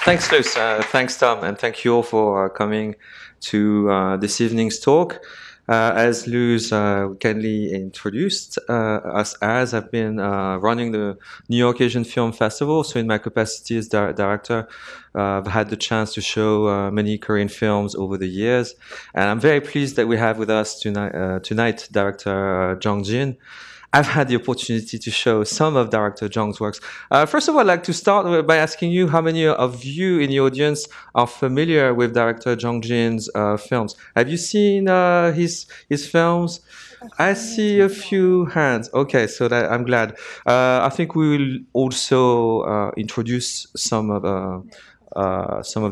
Thanks, Luz. Thanks, Tom, and thank you all for coming to this evening's talk. As Luz kindly introduced us as, I've been running the New York Asian Film Festival. So in my capacity as director, I've had the chance to show many Korean films over the years. And I'm very pleased that we have with us tonight director Jung Jin. I've had the opportunity to show some of director Jung's works. First of all, I'd like to start by asking you how many of you in the audience are familiar with director Jung Jin's films. Have you seen his films? I see a few hands. Okay, so that I'm glad. I think we will also introduce some of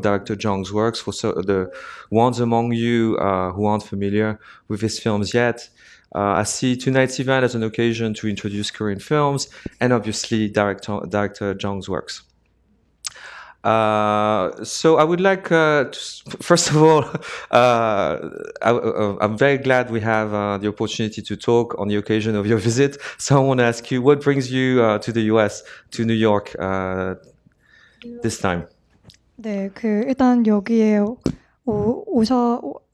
director Jung's works for the ones among you who aren't familiar with his films yet. I see tonight's event as an occasion to introduce Korean films and obviously director Jung's works. So I would like, first of all, I'm very glad we have the opportunity to talk on the occasion of your visit. So I want to ask you, what brings you to the US, to New York this time? 네, 일단 여기에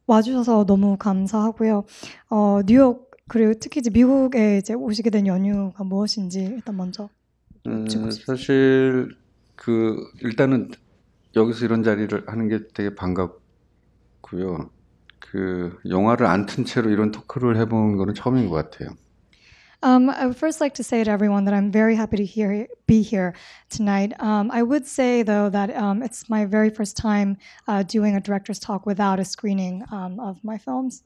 와주셔서 너무 감사하고요. 뉴욕 그리고 특히 이제 미국에 이제 오시게 된 연유가 무엇인지 일단 먼저 여쭙고 싶습니다. 사실 일단은 여기서 이런 자리를 하는 게 되게 반갑고요. 영화를 안 튼 채로 이런 토크를 해본 거는 처음인 것 같아요. I would first like to say to everyone that I'm very happy to be here tonight. I would say, though, that it's my very first time doing a director's talk without a screening of my films.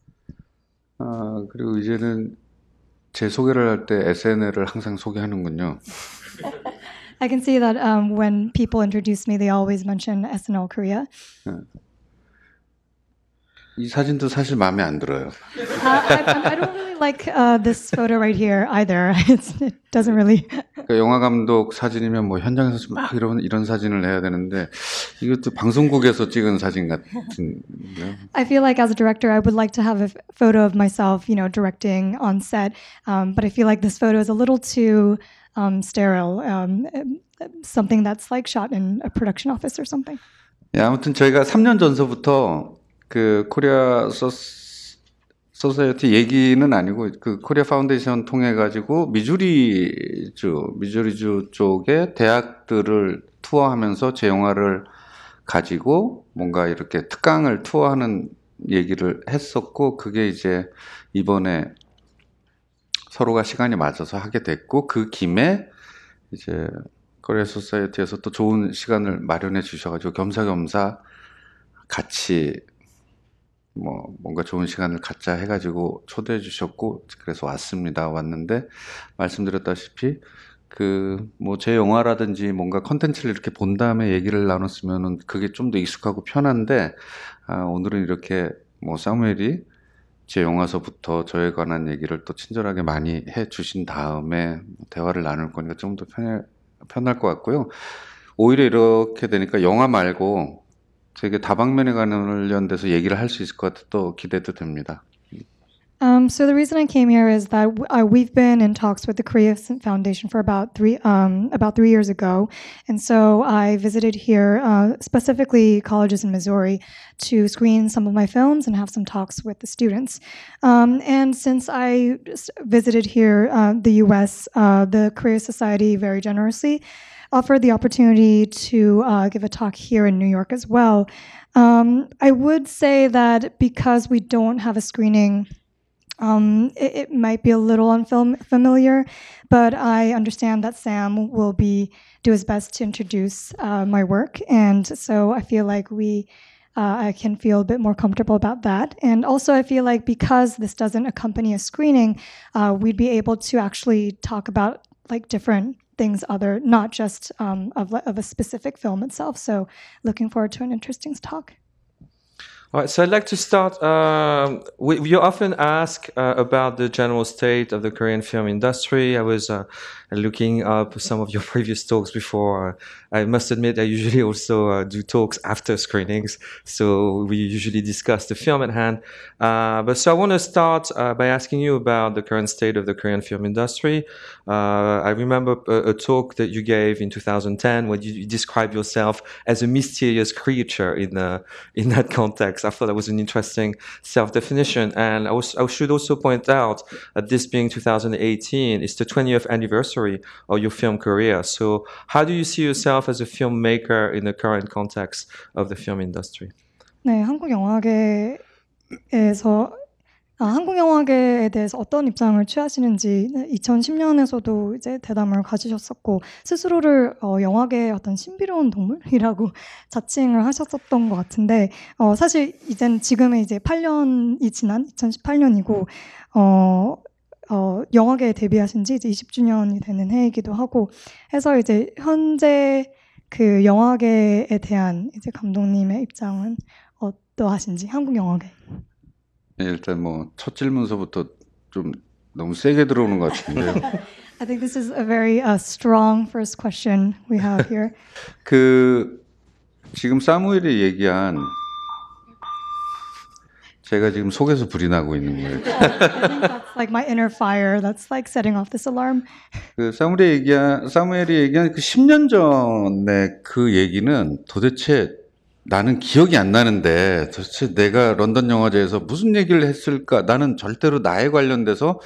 그리고 이제는 제 소개를 할 때 SNL을 항상 소개하는군요. I can see that when people introduce me, they always mention SNL Korea. 이 사진도 사실 마음에 안 들어요. I don't really like this photo right here either. It doesn't really. 영화 감독 사진이면 뭐 현장에서 막 이런 사진을 해야 되는데 이것도 방송국에서 찍은 사진 같은. I feel like as a director, I would like to have a photo of myself, directing on set. But I feel like this photo is a little too sterile. Something that's like shot in a production office or something. 예, 아무튼 저희가 3년 전서부터 코리아 소사이어티 얘기는 아니고 코리아 파운데이션 통해 가지고 미주리주 쪽의 대학들을 투어하면서 제 영화를 가지고 뭔가 이렇게 특강을 투어하는 얘기를 했었고, 그게 이제 이번에 서로가 시간이 맞아서 하게 됐고, 그 김에 이제 코리아 소사이어티에서 또 좋은 시간을 마련해 주셔가지고 겸사겸사 같이 뭔가 좋은 시간을 갖자 해가지고 초대해 주셨고, 그래서 왔는데, 말씀드렸다시피, 제 영화라든지 뭔가 컨텐츠를 이렇게 본 다음에 얘기를 나눴으면은 그게 좀 더 익숙하고 편한데, 오늘은 이렇게 사무엘이 제 영화서부터 저에 관한 얘기를 또 친절하게 많이 해 주신 다음에 대화를 나눌 거니까 좀 더 편할 것 같고요. 오히려 이렇게 되니까 영화 말고 되게 다방면에 관련돼서 얘기를 할 수 있을 것 같아 또 기대도 됩니다. So the reason I came here is that we've been in talks with the Korea Foundation for about 3 years ago, and so I visited here, specifically colleges in Missouri, to screen some of my films and have some talks with the students. And since I visited here, the U.S., the Korea Society very generously offered the opportunity to give a talk here in New York as well. I would say that because we don't have a screening, it might be a little unfamiliar, but I understand that Sam will do his best to introduce my work, and so I feel like I can feel a bit more comfortable about that. And also I feel like because this doesn't accompany a screening, we'd be able to actually talk about like different things not just of a specific film itself. So looking forward to an interesting talk. All right, so I'd like to start. You often ask about the general state of the Korean film industry. I was looking up some of your previous talks before. I must admit, I usually also do talks after screenings, so we usually discuss the film at hand. But so I want to start by asking you about the current state of the Korean film industry. I remember a talk that you gave in 2010 where you described yourself as a mysterious creature in that context. I thought that was an interesting self-definition. And I should also point out that this being 2018, it's the 20th anniversary of your film career. So how do you see yourself as a filmmaker in the current context of the film industry? 네, 한국 영화계에 대해서 어떤 입장을 취하시는지 2010년에서도 이제 대담을 가지셨었고 스스로를 영화계의 어떤 신비로운 동물이라고 자칭을 하셨었던 것 같은데 사실 지금의 이제 8년이 지난 2018년이고 영화계에 데뷔하신 지 이제 20주년이 되는 해이기도 하고 해서 이제 현재 그 영화계에 대한 이제 감독님의 입장은 어떠하신지 한국 영화계. 네, 일단 뭐 첫 질문서부터 좀 너무 세게 들어오는 것 같은데요. I think this is a very strong first question we have here. 지금 사무엘이 얘기한 제가 지금 속에서 불이 나고 있는 거예요. That's like my inner fire. That's like setting off this alarm. 사무엘이 얘기한 그 10년 전에 그 얘기는 도대체 나는 기억이 안 나는데 도대체 내가 런던 영화제에서 무슨 얘기를 했을까? 나는 절대로 나에 관련돼서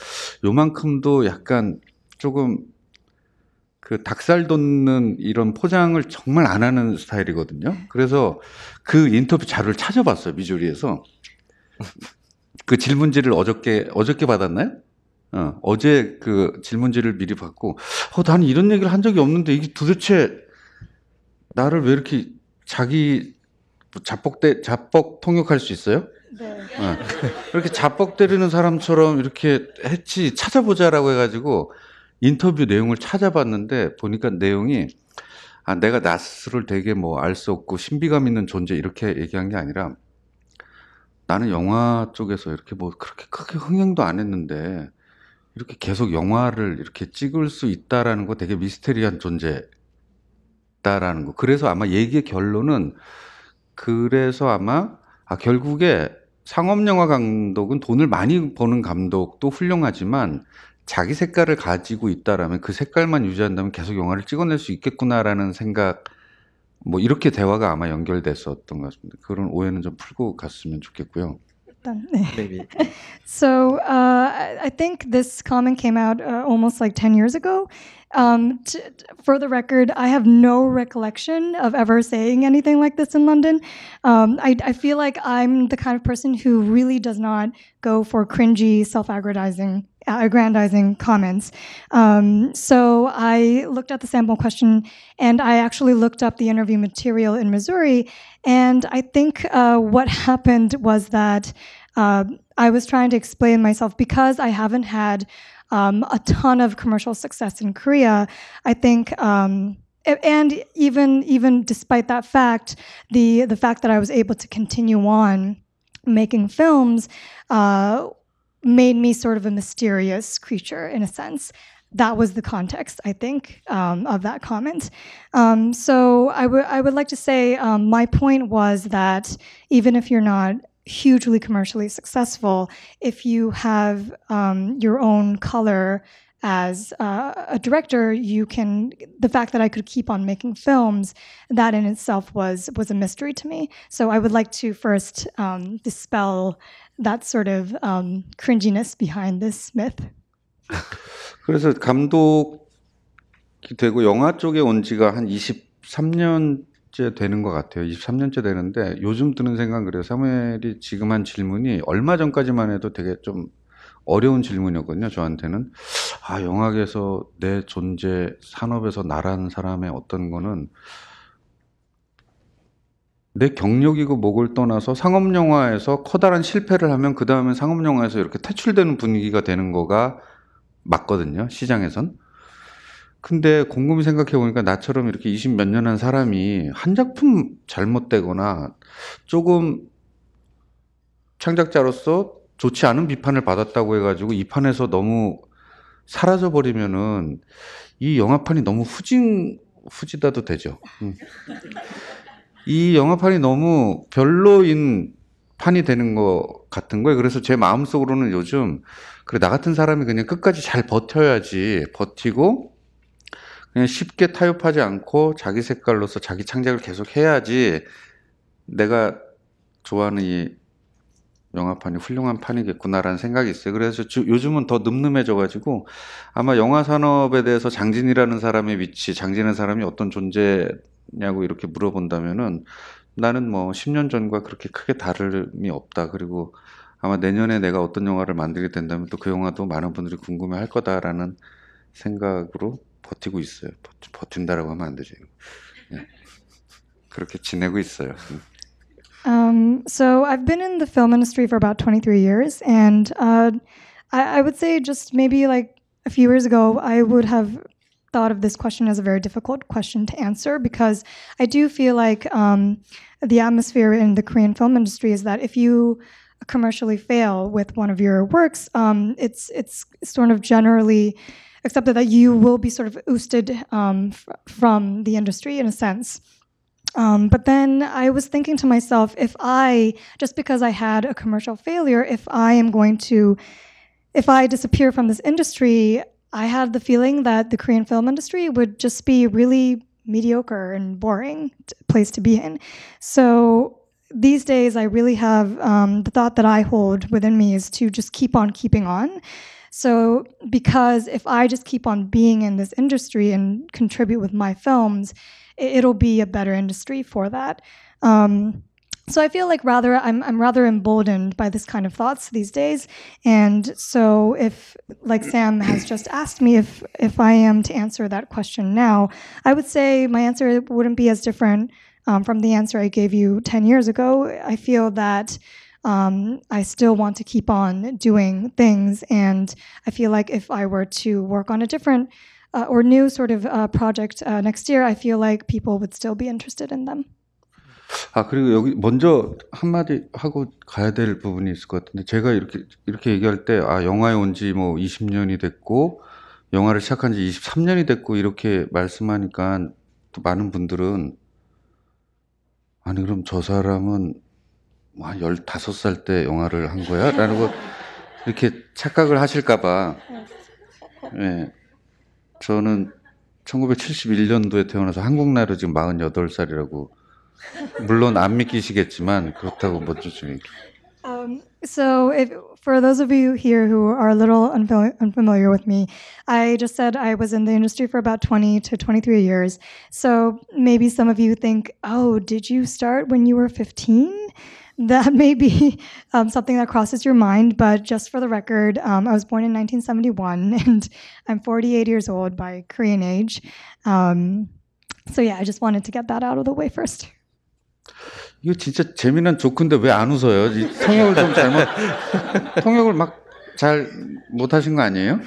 요만큼도 약간 조금 그 닭살 돋는 이런 포장을 정말 안 하는 스타일이거든요. 그래서 그 인터뷰 자료를 찾아봤어요, 미주리에서. 그 질문지를 어저께 받았나요? 어제 그 질문지를 미리 받고, 나는 이런 얘기를 한 적이 없는데 이게 도대체 나를 왜 이렇게 자기 자뻑 통역할 수 있어요? 네. 이렇게 자뻑 때리는 사람처럼 이렇게 했지 찾아보자라고 해가지고 인터뷰 내용을 찾아봤는데 보니까 내용이 내가 나스를 되게 뭐 알 수 없고 신비감 있는 존재 이렇게 얘기한 게 아니라 나는 영화 쪽에서 이렇게 뭐 그렇게 크게 흥행도 안 했는데 이렇게 계속 영화를 이렇게 찍을 수 있다라는 거 되게 미스테리한 존재다라는 거. 그래서 아마 얘기의 결론은 그래서 아마 결국에 상업영화 감독은 돈을 많이 버는 감독도 훌륭하지만 자기 색깔을 가지고 있다라면 그 색깔만 유지한다면 계속 영화를 찍어낼 수 있겠구나라는 생각 뭐 이렇게 대화가 아마 연결됐었던 것 같습니다. 그런 오해는 좀 풀고 갔으면 좋겠고요. Maybe. So I think this comment came out almost like 10 years ago. For the record, I have no recollection of ever saying anything like this in London. I feel like I'm the kind of person who really does not go for cringy, aggrandizing comments. So I looked at the sample question and I actually looked up the interview material in Missouri. And I think what happened was that I was trying to explain myself because I haven't had a ton of commercial success in Korea. I think, and even despite that fact, the fact that I was able to continue on making films made me sort of a mysterious creature in a sense. That was the context, I think, of that comment. So I would like to say my point was that even if you're not hugely commercially successful, if you have your own color as a director, the fact that I could keep on making films, that in itself was a mystery to me. So I would like to first dispel that sort of cringiness behind this myth. 그래서 감독이 되고 영화 쪽에 온 지가 한 23년째 되는 것 같아요. 23년째 되는데 요즘 드는 생각은 그래요. 사무엘이 지금 한 질문이 얼마 전까지만 해도 되게 좀 어려운 질문이었거든요. 저한테는. 영화계에서 내 존재, 산업에서 나라는 사람의 어떤 거는 내 경력이고 목을 떠나서 상업영화에서 커다란 실패를 하면 그 다음에 상업영화에서 이렇게 퇴출되는 분위기가 되는 거가 맞거든요. 시장에선. 근데 곰곰이 생각해 보니까 나처럼 이렇게 20몇 년 한 사람이 한 작품 잘못되거나 조금 창작자로서 좋지 않은 비판을 받았다고 해가지고 이 판에서 너무 사라져버리면은 이 영화판이 너무 후지다도 되죠. 이 영화판이 너무 별로인 판이 되는 것 같은 거예요. 그래서 제 마음속으로는 요즘 그래 나 같은 사람이 그냥 끝까지 잘 버텨야지 버티고 그냥 쉽게 타협하지 않고 자기 색깔로서 자기 창작을 계속 해야지 내가 좋아하는 이 영화판이 훌륭한 판이겠구나라는 생각이 있어요. 그래서 요즘은 더 늠름해져가지고 아마 영화 산업에 대해서 장진이라는 사람의 위치, 장진이라는 사람이 어떤 존재냐고 이렇게 물어본다면은 나는 뭐 10년 전과 그렇게 크게 다름이 없다. 그리고 아마 내년에 내가 어떤 영화를 만들게 된다면 또 그 영화도 많은 분들이 궁금해할 거다라는 생각으로 버티고 있어요. 버틴다라고 하면 안 되죠. 네. 그렇게 지내고 있어요. So I've been in the film industry for about 23 years, and I would say just maybe like a few years ago, I would have thought of this question as a very difficult question to answer because I do feel like the atmosphere in the Korean film industry is that if you commercially fail with one of your works, it's sort of generally accepted that you will be sort of ousted from the industry in a sense. But then I was thinking to myself, just because I had a commercial failure, if I disappear from this industry, I had the feeling that the Korean film industry would just be really mediocre and boring place to be in. So these days, I really have the thought that I hold within me is to just keep on keeping on. So because if I just keep on being in this industry and contribute with my films, it'll be a better industry for that. So I feel like I'm rather emboldened by this kind of thoughts these days. And so if, like Sam has just asked me if I am to answer that question now, I would say my answer wouldn't be as different from the answer I gave you 10 years ago. I feel that I still want to keep on doing things. And I feel like if I were to work on a different or new sort of project next year, I feel like people would still be interested in them. 아, 그리고 여기 먼저 한마디 하고 가야 될 부분이 있을 것 같은데, 제가 이렇게 얘기할 때, 영화에 온 지 뭐 20년이 됐고, 영화를 시작한 지 23년이 됐고, 이렇게 말씀하니까 또 많은 분들은, 아니, 그럼 저 사람은 한 15살 때 영화를 한 거야? 라는 거, 이렇게 착각을 하실까봐, 예. 저는 1971년도에 태어나서 한국 나이로 지금 48살이라고, 물론 안 믿기시겠지만 그렇다고 먼저 좀 So for those of you here who are a little unfamiliar with me, I just said I was in the industry for about 20 to 23 years. So maybe some of you think, oh, did you start when you were 15? That may be something that crosses your mind, but just for the record, I was born in 1971 and I'm 48 years old by Korean age. So yeah, I just wanted to get that out of the way first. 이거 진짜 재미난 조크인데 왜 안 웃어요? 통역을 좀 통역을 막 잘 못하신 거 아니에요?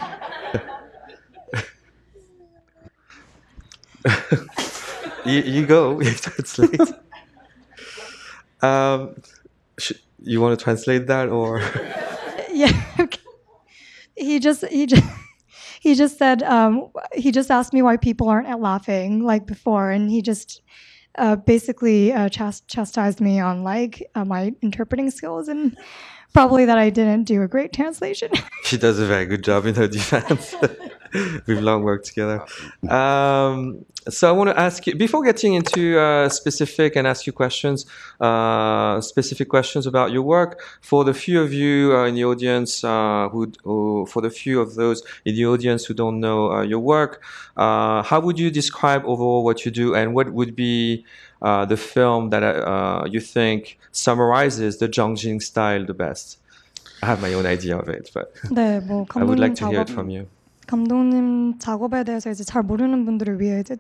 You go, you translate. You want to translate that or? Yeah. Okay. He just said he just asked me why people aren't laughing like before, and he just basically chastised me on like my interpreting skills and probably that I didn't do a great translation. She does a very good job in her defense. We've long worked together. So I want to ask you, before getting into specific and ask you questions, specific questions about your work, for the few of you in the audience for the few of those in the audience who don't know your work, how would you describe overall what you do, and what would be the film that you think summarizes the Jeongjin style the best? I have my own idea of it, but 네, 뭐 I would like to hear 감독님 it from you. 감독님 작업에 대해서 이제 잘 모르는 분들을 위해 이제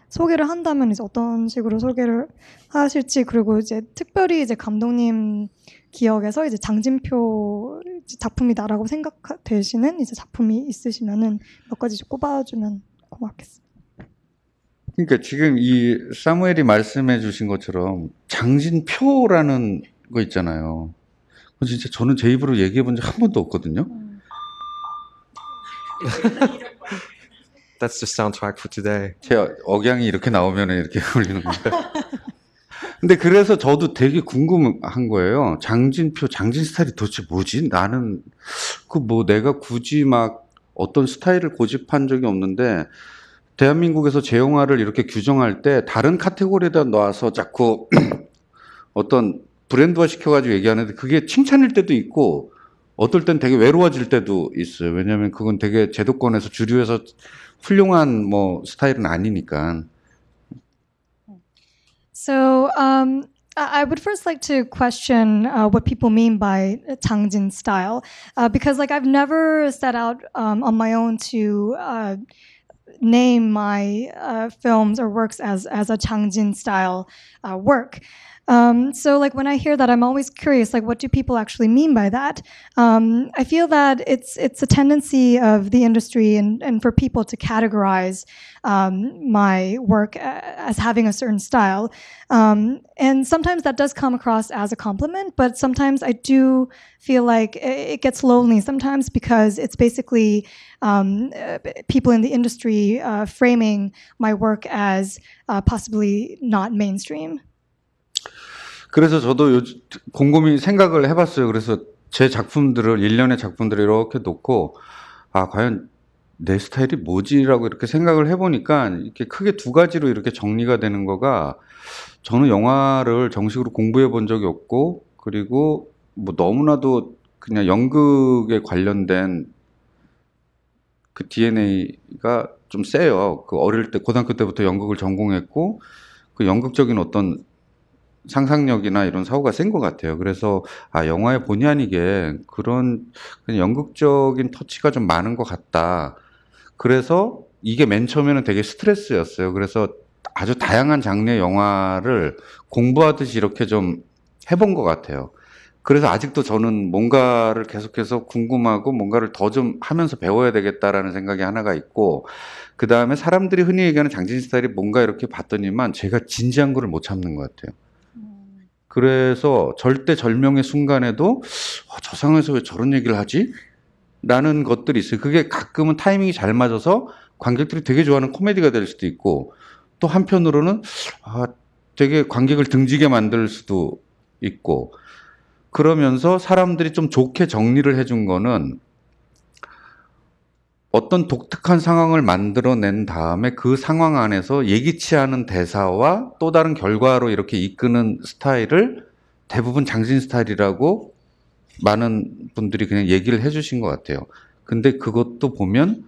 소개를 한다면 이제 어떤 식으로 소개를 하실지, 그리고 이제 특별히 이제 감독님 기억에서 이제 장진표 작품이다라고 생각되시는 이제 작품이 있으시면은 몇 가지 좀 꼽아주면 고맙겠습니다. 그러니까 지금 이 사무엘이 말씀해 주신 것처럼 장진표라는 거 있잖아요. 진짜 저는 제 입으로 얘기해 본 적 한 번도 없거든요. That's the soundtrack for today. 제 억양이 이렇게 나오면 이렇게 걸리는 거예요. 근데 그래서 저도 되게 궁금한 거예요. 장진 스타일이 도대체 뭐지? 나는 그 뭐 내가 굳이 막 어떤 스타일을 고집한 적이 없는데 대한민국에서 재영화를 이렇게 규정할 때 다른 카테고리에다 놔서 자꾸 어떤 브랜드화 시켜가지고 얘기하는데 그게 칭찬일 때도 있고 어떨 땐 되게 외로워질 때도 있어요. 왜냐하면 그건 되게 제도권에서 주류에서 훌륭한 뭐 스타일은 아니니까. So I would first like to question what people mean by Changjin style, because like I've never set out on my own to name my films or works as a Changjin style work. So like when I hear that, I'm always curious, like what do people actually mean by that? I feel that it's a tendency of the industry and for people to categorize my work as having a certain style. And sometimes that does come across as a compliment, but sometimes I do feel like it gets lonely sometimes because it's basically people in the industry framing my work as possibly not mainstream. 그래서 저도 곰곰이 생각을 해봤어요. 그래서 제 작품들을, 일련의 작품들을 이렇게 놓고, 아, 과연 내 스타일이 뭐지라고 이렇게 생각을 해보니까, 이렇게 크게 두 가지로 이렇게 정리가 되는 거가, 저는 영화를 정식으로 공부해 본 적이 없고, 그리고 뭐 너무나도 그냥 연극에 관련된 그 DNA가 좀 세요. 그 어릴 때, 고등학교 때부터 연극을 전공했고, 그 연극적인 어떤 상상력이나 이런 사고가 센 것 같아요. 그래서 아, 영화에 본의 아니게 그런 그냥 연극적인 터치가 좀 많은 것 같다. 그래서 이게 맨 처음에는 되게 스트레스였어요. 그래서 아주 다양한 장르의 영화를 공부하듯이 이렇게 좀 해본 것 같아요. 그래서 아직도 저는 뭔가를 계속해서 궁금하고 뭔가를 더 좀 하면서 배워야 되겠다라는 생각이 하나가 있고, 그 다음에 사람들이 흔히 얘기하는 장진 스타일이 뭔가 이렇게 봤더니만 제가 진지한 거를 못 참는 것 같아요. 그래서 절대절명의 순간에도 저 상황에서 왜 저런 얘기를 하지? 라는 것들이 있어요. 그게 가끔은 타이밍이 잘 맞아서 관객들이 되게 좋아하는 코미디가 될 수도 있고, 또 한편으로는 되게 관객을 등지게 만들 수도 있고, 그러면서 사람들이 좀 좋게 정리를 해준 거는 어떤 독특한 상황을 만들어낸 다음에 그 상황 안에서 예기치 않은 대사와 또 다른 결과로 이렇게 이끄는 스타일을 대부분 장진 스타일이라고 많은 분들이 그냥 얘기를 해주신 것 같아요. 근데 그것도 보면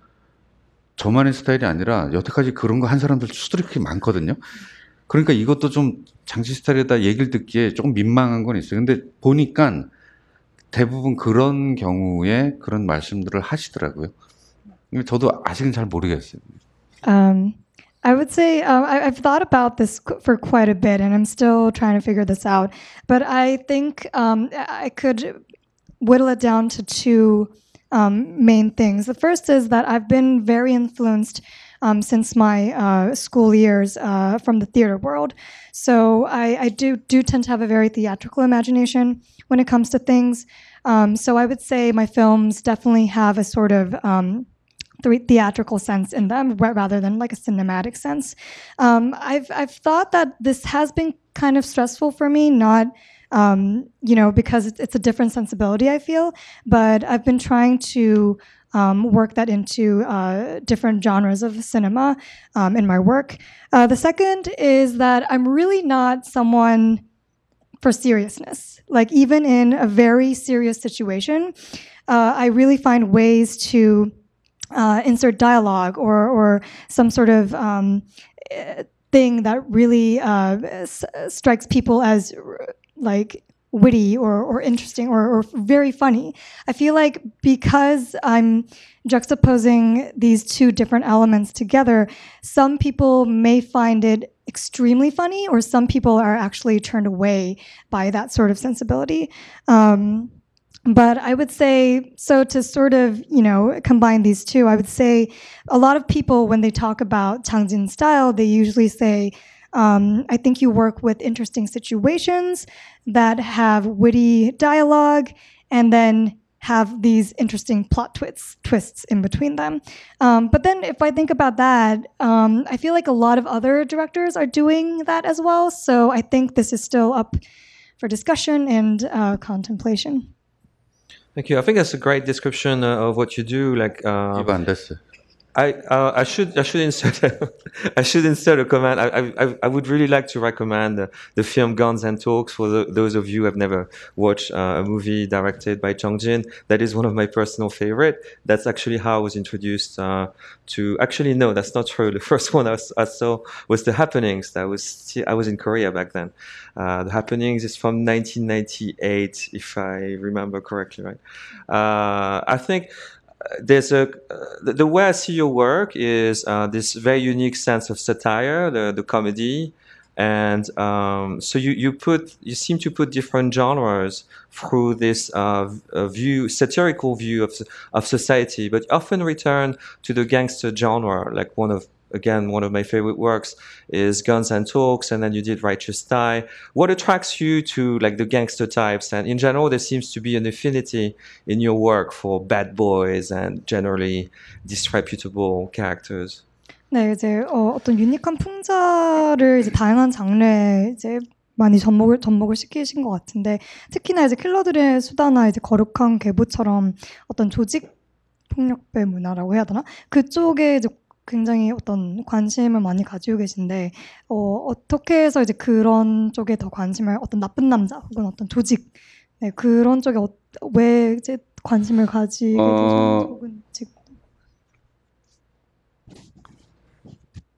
저만의 스타일이 아니라 여태까지 그런 거 한 사람들 수들이 그렇게 많거든요. 그러니까 이것도 좀 장진 스타일에다 얘기를 듣기에 조금 민망한 건 있어요. 근데 보니까 대부분 그런 경우에 그런 말씀들을 하시더라고요. 저도 아직은 잘 모르겠어요. I would say I've thought about this for quite a bit, and I'm still trying to figure this out. But I think I could whittle it down to two main things. The first is that I've been very influenced since my school years from the theater world. So I do tend to have a very theatrical imagination when it comes to things. So I would say my films definitely have a sort of theatrical sense in them rather than like a cinematic sense. I've thought that this has been kind of stressful for me, not because it's a different sensibility, I feel, but I've been trying to work that into different genres of cinema in my work. The second is that I'm really not someone for seriousness. Like even in a very serious situation, I really find ways to insert dialogue or some sort of thing that really strikes people as like witty or interesting or very funny. I feel like because I'm juxtaposing these two different elements together, some people may find it extremely funny, or some people are actually turned away by that sort of sensibility. But I would say, so to sort of, combine these two, I would say a lot of people, when they talk about Changjin style, they usually say I think you work with interesting situations that have witty dialogue and then have these interesting plot twists in between them. But then if I think about that, I feel like a lot of other directors are doing that as well. So I think this is still up for discussion and contemplation. Thank you. I think that's a great description of what you do. Like, 이거 안 됐어요. I should insert I should insert a comment. I would really like to recommend the film Guns and Talks for those of you who have never watched a movie directed by Chong Jin. That is one of my personal favorite. That's actually how I was introduced to. Actually, no, that's not true. The first one I saw was The Happenings. I was in Korea back then. The Happenings is from 1998, if I remember correctly, right? I think there's the way I see your work is this very unique sense of satire, the comedy, and so you seem to put different genres through this satirical view of society, but often return to the gangster genre. Like one of my favorite works is Guns and Talks, and then you did Righteous Tie. What attracts you to like the gangster types? And in general, there seems to be an affinity in your work for bad boys and generally disreputable characters. 네, 이제 어떤 유니크한 풍자를 이제 다양한 장르에 이제 많이 접목을 시키신 것 같은데, 특히나 이제 킬러들의 수다나 이제 거룩한 계보처럼 어떤 조직 폭력배 문화라고 해야 되나? 그쪽에 이제 굉장히 어떤 관심을 많이 가지고 계신데, 어떻게 해서 이제 그런 쪽에 더 관심을, 어떤 나쁜 남자 혹은 어떤 조직, 네, 그런 쪽에 왜 이제 관심을 가지게 되셨는지 혹은 지금.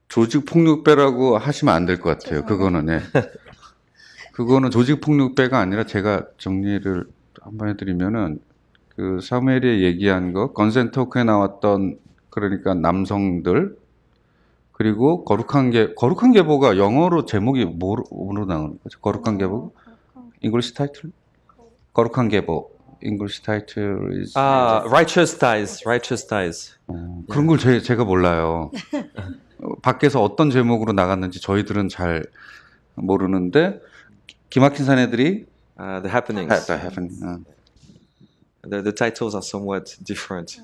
조직 폭력배라고 하시면 안 될 것 같아요. 그거는 네. 그거는 조직 폭력배가 아니라 제가 정리를 한번 해드리면은 그 사무엘이 얘기한 거 건센토크에 나왔던 그러니까 남성들 그리고 거룩한 계보가 영어로 제목이 뭐로 나오는 거죠? 거룩한 계보? English title? 거룩한 계보. English title is Righteous Ties. 그런 걸 제가 몰라요. 밖에서 어떤 제목으로 나갔는지 저희들은 잘 모르는데 기막힌 사내들이 The Happenings. The Happening. The titles are somewhat different.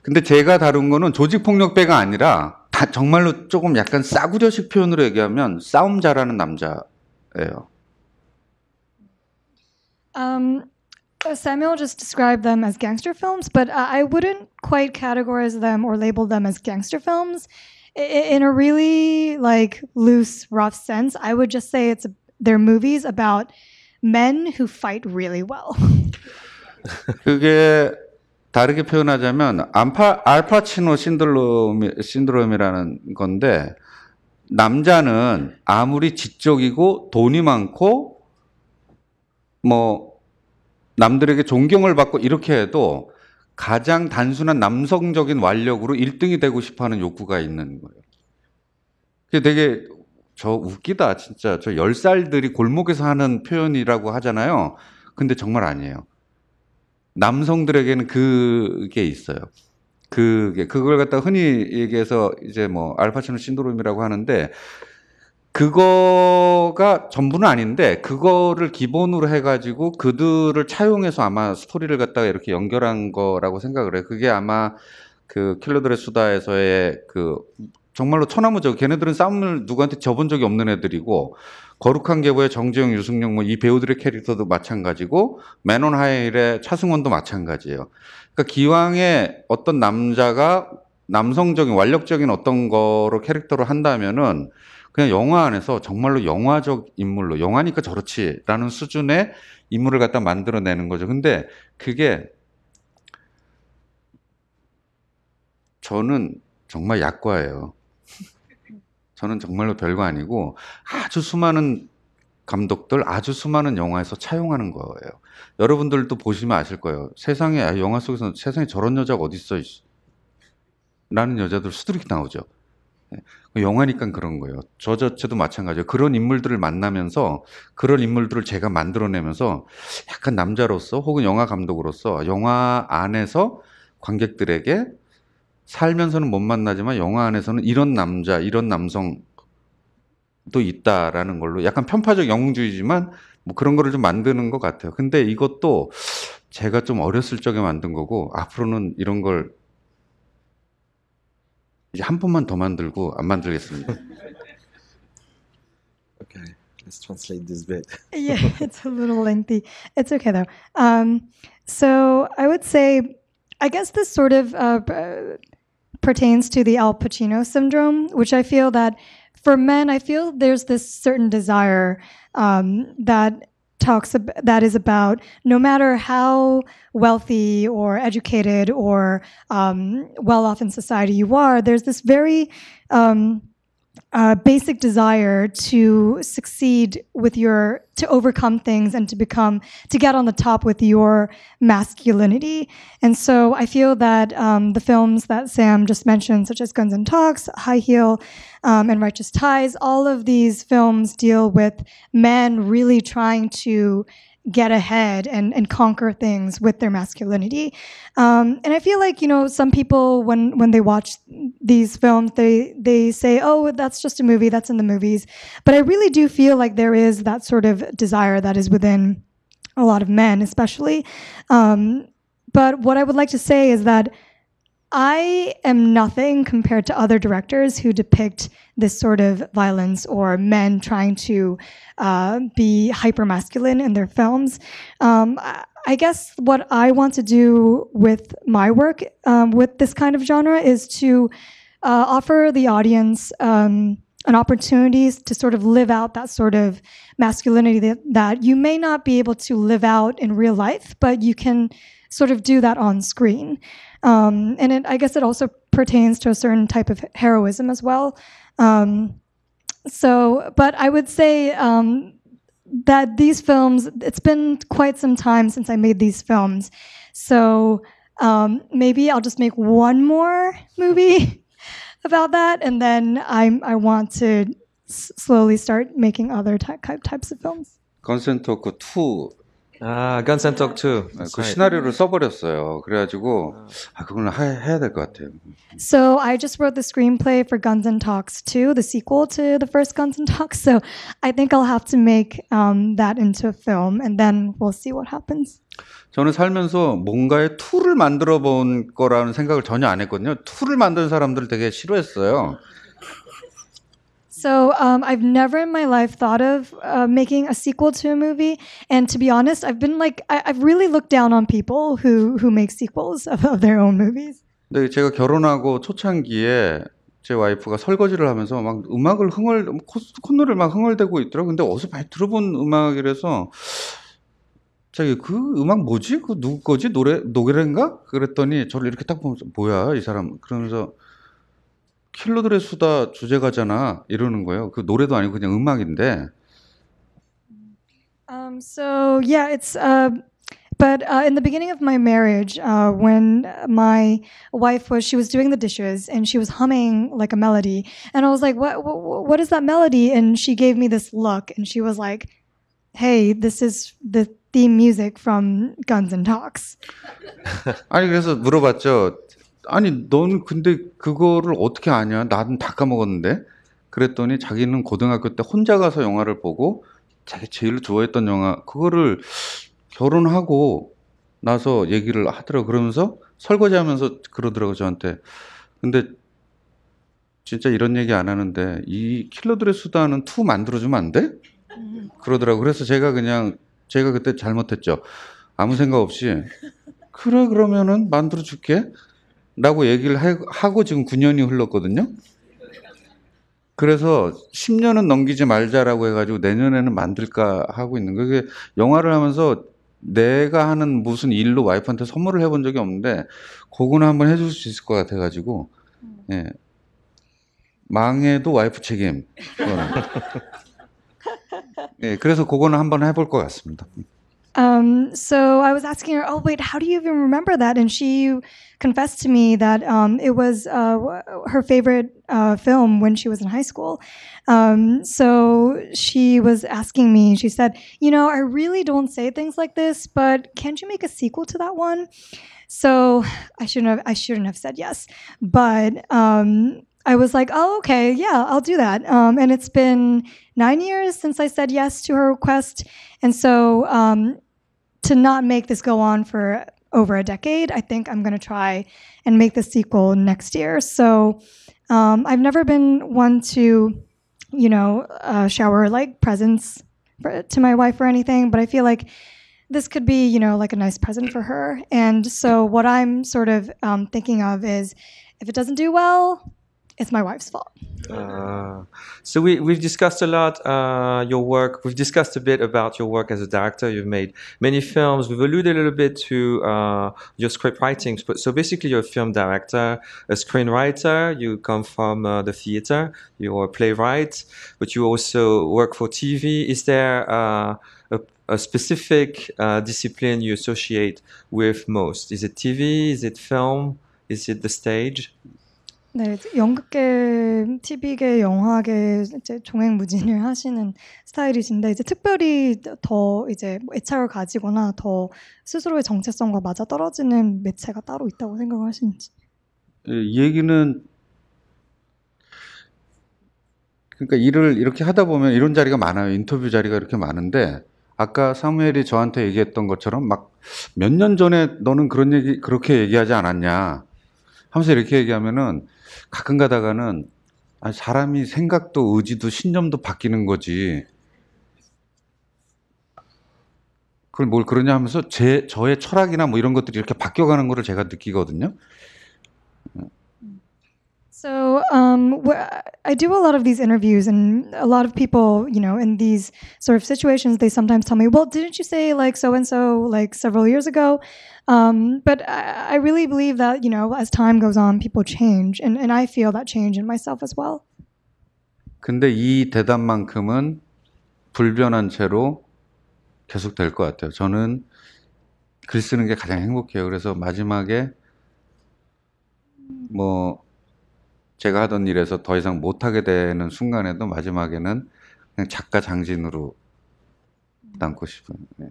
근데 제가 다룬 거는 조직폭력배가 아니라 정말로 조금 약간 싸구려식 표현으로 얘기하면 싸움 잘하는 남자예요. Samuel just described them as gangster films, but I wouldn't quite categorize them or label them as gangster films. In a really like loose, rough sense, I would just say they're movies about men who fight really well. 그게 다르게 표현하자면 알파치노 신드롬이라는 건데 남자는 아무리 지적이고 돈이 많고 뭐 남들에게 존경을 받고 이렇게 해도 가장 단순한 남성적인 완력으로 1등이 되고 싶어하는 욕구가 있는 거예요. 그게 되게 웃기다 진짜. 저 10살들이 골목에서 하는 표현이라고 하잖아요. 근데 정말 아니에요. 남성들에게는 그게 있어요. 그걸 갖다 흔히 얘기해서 이제 뭐 알파치노 신드롬이라고 하는데 그거가 전부는 아닌데 그거를 기본으로 해가지고 그들을 차용해서 아마 스토리를 갖다가 이렇게 연결한 거라고 생각을 해요. 그게 아마 그 킬러들의 수다에서의 그 정말로 천하무적 걔네들은 싸움을 누구한테 져본 적이 없는 애들이고 거룩한 계보의 정재영, 유승용 뭐 이 배우들의 캐릭터도 마찬가지고 맨 온 하이힐의 차승원도 마찬가지예요. 그러니까 기왕에 어떤 남자가 남성적인 완력적인 어떤 거로 캐릭터를 한다면은 그냥 영화 안에서 정말로 영화적 인물로 영화니까 저렇지라는 수준의 인물을 갖다 만들어내는 거죠. 근데 그게 저는 정말 약과예요. 저는 정말로 별거 아니고 아주 수많은 감독들, 아주 수많은 영화에서 차용하는 거예요. 여러분들도 보시면 아실 거예요. 세상에 영화 속에서 세상에 저런 여자가 어디 있어? 라는 여자들 수두룩이 나오죠. 영화니까 그런 거예요. 저 자체도 마찬가지예요. 그런 인물들을 만나면서 그런 인물들을 제가 만들어내면서 약간 남자로서 혹은 영화 감독으로서 영화 안에서 관객들에게 살면서는 못 만나지만 영화 안에서는 이런 남자, 이런 남성 있다라는 걸로 약간 편파적 영웅주의지만 뭐 그런 거를 좀 만드는 것 같아요. 근데 이것도 제가 좀 어렸을 적에 만든 거고 앞으로는 이런 걸 이제 한 번만 더 만들고 안 만들겠습니다. Okay, let's translate this bit. Yeah, it's a little lengthy. It's okay though. So I would say, I guess this sort of pertains to the Al Pacino syndrome, which I feel that for men, I feel there's this certain desire that that is about no matter how wealthy or educated or well off in society you are, there's this very basic desire to succeed with to overcome things and to get on the top with your masculinity. And so I feel that the films that Sam just mentioned, such as Guns and Talks, High Heel, and Righteous Ties, all of these films deal with men really trying to get ahead and conquer things with their masculinity. And I feel like, some people, when they watch these films, they say, oh, that's just a movie, that's in the movies. But I really do feel like there is that sort of desire that is within a lot of men, especially. But what I would like to say is that I am nothing compared to other directors who depict this sort of violence or men trying to be hyper-masculine in their films. I guess what I want to do with my work with this kind of genre is to offer the audience an opportunity to sort of live out that sort of masculinity that you may not be able to live out in real life, but you can sort of do that on screen. And I guess it also pertains to a certain type of heroism as well. But I would say that these films, it's been quite some time since I made these films. So maybe I'll just make one more movie about that, and then I want to slowly start making other types of films. 건센토크 2 Guns and Talk 2. 그 시나리오를 써버렸어요. 그래가지고 그건 해야 될 것 같아요. So I just wrote the screenplay for Guns and Talks 2, the sequel to the first Guns and Talks. So I think I'll have to make that into a film, and then we'll see what happens. 저는 살면서 뭔가의 툴을 만들어 본 거라는 생각을 전혀 안 했거든요. 툴을 만든 사람들을 되게 싫어했어요. So I've never in my life thought of making a sequel to a movie, and to be honest, I've really looked down on people who make sequels of their own movies. 근데 제가 결혼하고 초창기에 제 와이프가 설거지를 하면서 막 음악을 콧노래를 막 흥얼대고 있더라고요. 근데 어디서 많이 들어본 음악이라서 자기 그 음악 뭐지? 그 누구 거지? 노래인가? 그랬더니 저를 이렇게 딱 보면서 뭐야 이 사람 그러면서 킬러들의 수다 주제가잖아 이러는 거예요. 그 노래도 아니고 그냥 음악인데. So yeah, it's but in the beginning of my marriage, when my wife was doing the dishes and she was humming like a melody, and I was like, what is that melody? And she gave me this look, and she was like, hey, this is the theme music from Guns and Talks. 아니 그래서 물어봤죠. 아니 넌 근데 그거를 어떻게 아냐? 나는 다 까먹었는데. 그랬더니 자기는 고등학교 때 혼자 가서 영화를 보고 자기 제일 좋아했던 영화 그거를 결혼하고 나서 얘기를 하더라고. 그러면서 설거지하면서 그러더라고 저한테. 근데 진짜 이런 얘기 안 하는데 이 킬러들의 수다는 2 만들어주면 안 돼? 그러더라고. 그래서 제가 그때 잘못했죠. 아무 생각 없이 그래 그러면은 만들어줄게 라고 얘기를 하고 지금 9년이 흘렀거든요. 그래서 10년은 넘기지 말자라고 해가지고 내년에는 만들까 하고 있는 거예요. 그게 영화를 하면서 내가 하는 무슨 일로 와이프한테 선물을 해본 적이 없는데 그거는 한번 해줄 수 있을 것 같아가지고 예. 망해도 와이프 책임. 예, 그래서 그거는 한번 해볼 것 같습니다. So I was asking her, oh, wait, how do you even remember that? And she confessed to me that it was her favorite film when she was in high school. So she was asking me, she said, I really don't say things like this, but can't you make a sequel to that one? So I shouldn't have said yes. But I was like, oh, okay, yeah, I'll do that. And it's been 9 years since I said yes to her request. And so to not make this go on for over a decade, I think I'm going to try and make the sequel next year. So I've never been one to, shower like presents to my wife or anything, but I feel like this could be, like a nice present for her. And so what I'm sort of thinking of is if it doesn't do well, it's my wife's fault. So we've discussed a lot your work. We've discussed a bit about your work as a director. You've made many films. We've alluded a little bit to your script writing. So basically, you're a film director, a screenwriter. You come from the theater. You're a playwright, but you also work for TV. Is there a specific discipline you associate with most? Is it TV? Is it film? Is it the stage? 네, 연극계, TV계, 영화계 이제 종횡무진을 하시는 스타일이신데 이제 특별히 더 이제 애착을 가지거나 더 스스로의 정체성과 맞아 떨어지는 매체가 따로 있다고 생각하시는지? 이 얘기는 그러니까 일을 이렇게 하다 보면 이런 자리가 많아요. 인터뷰 자리가 이렇게 많은데 아까 사무엘이 저한테 얘기했던 것처럼 막 몇 년 전에 너는 그렇게 얘기하지 않았냐 하면서 이렇게 얘기하면은 가끔 가다가는 사람이 생각도 의지도 신념도 바뀌는 거지. 그걸 뭘 그러냐 하면서 저의 철학이나 뭐 이런 것들이 이렇게 바뀌어가는 거를 제가 느끼거든요. So I do a lot of these interviews, and a lot of people, in these sort of situations, they sometimes tell me, well, didn't you say like so-and-so like several years ago? But I really believe that, as time goes on, people change. And I feel that change in myself as well. 근데 이 대답만큼은 불변한 채로 계속 될 것 같아요. 저는 글 쓰는 게 가장 행복해요. 그래서 마지막에 뭐 제가 하던 일에서 더 이상 못하게 되는 순간에도 마지막에는 그냥 작가 장진으로 남고 싶어요. 네.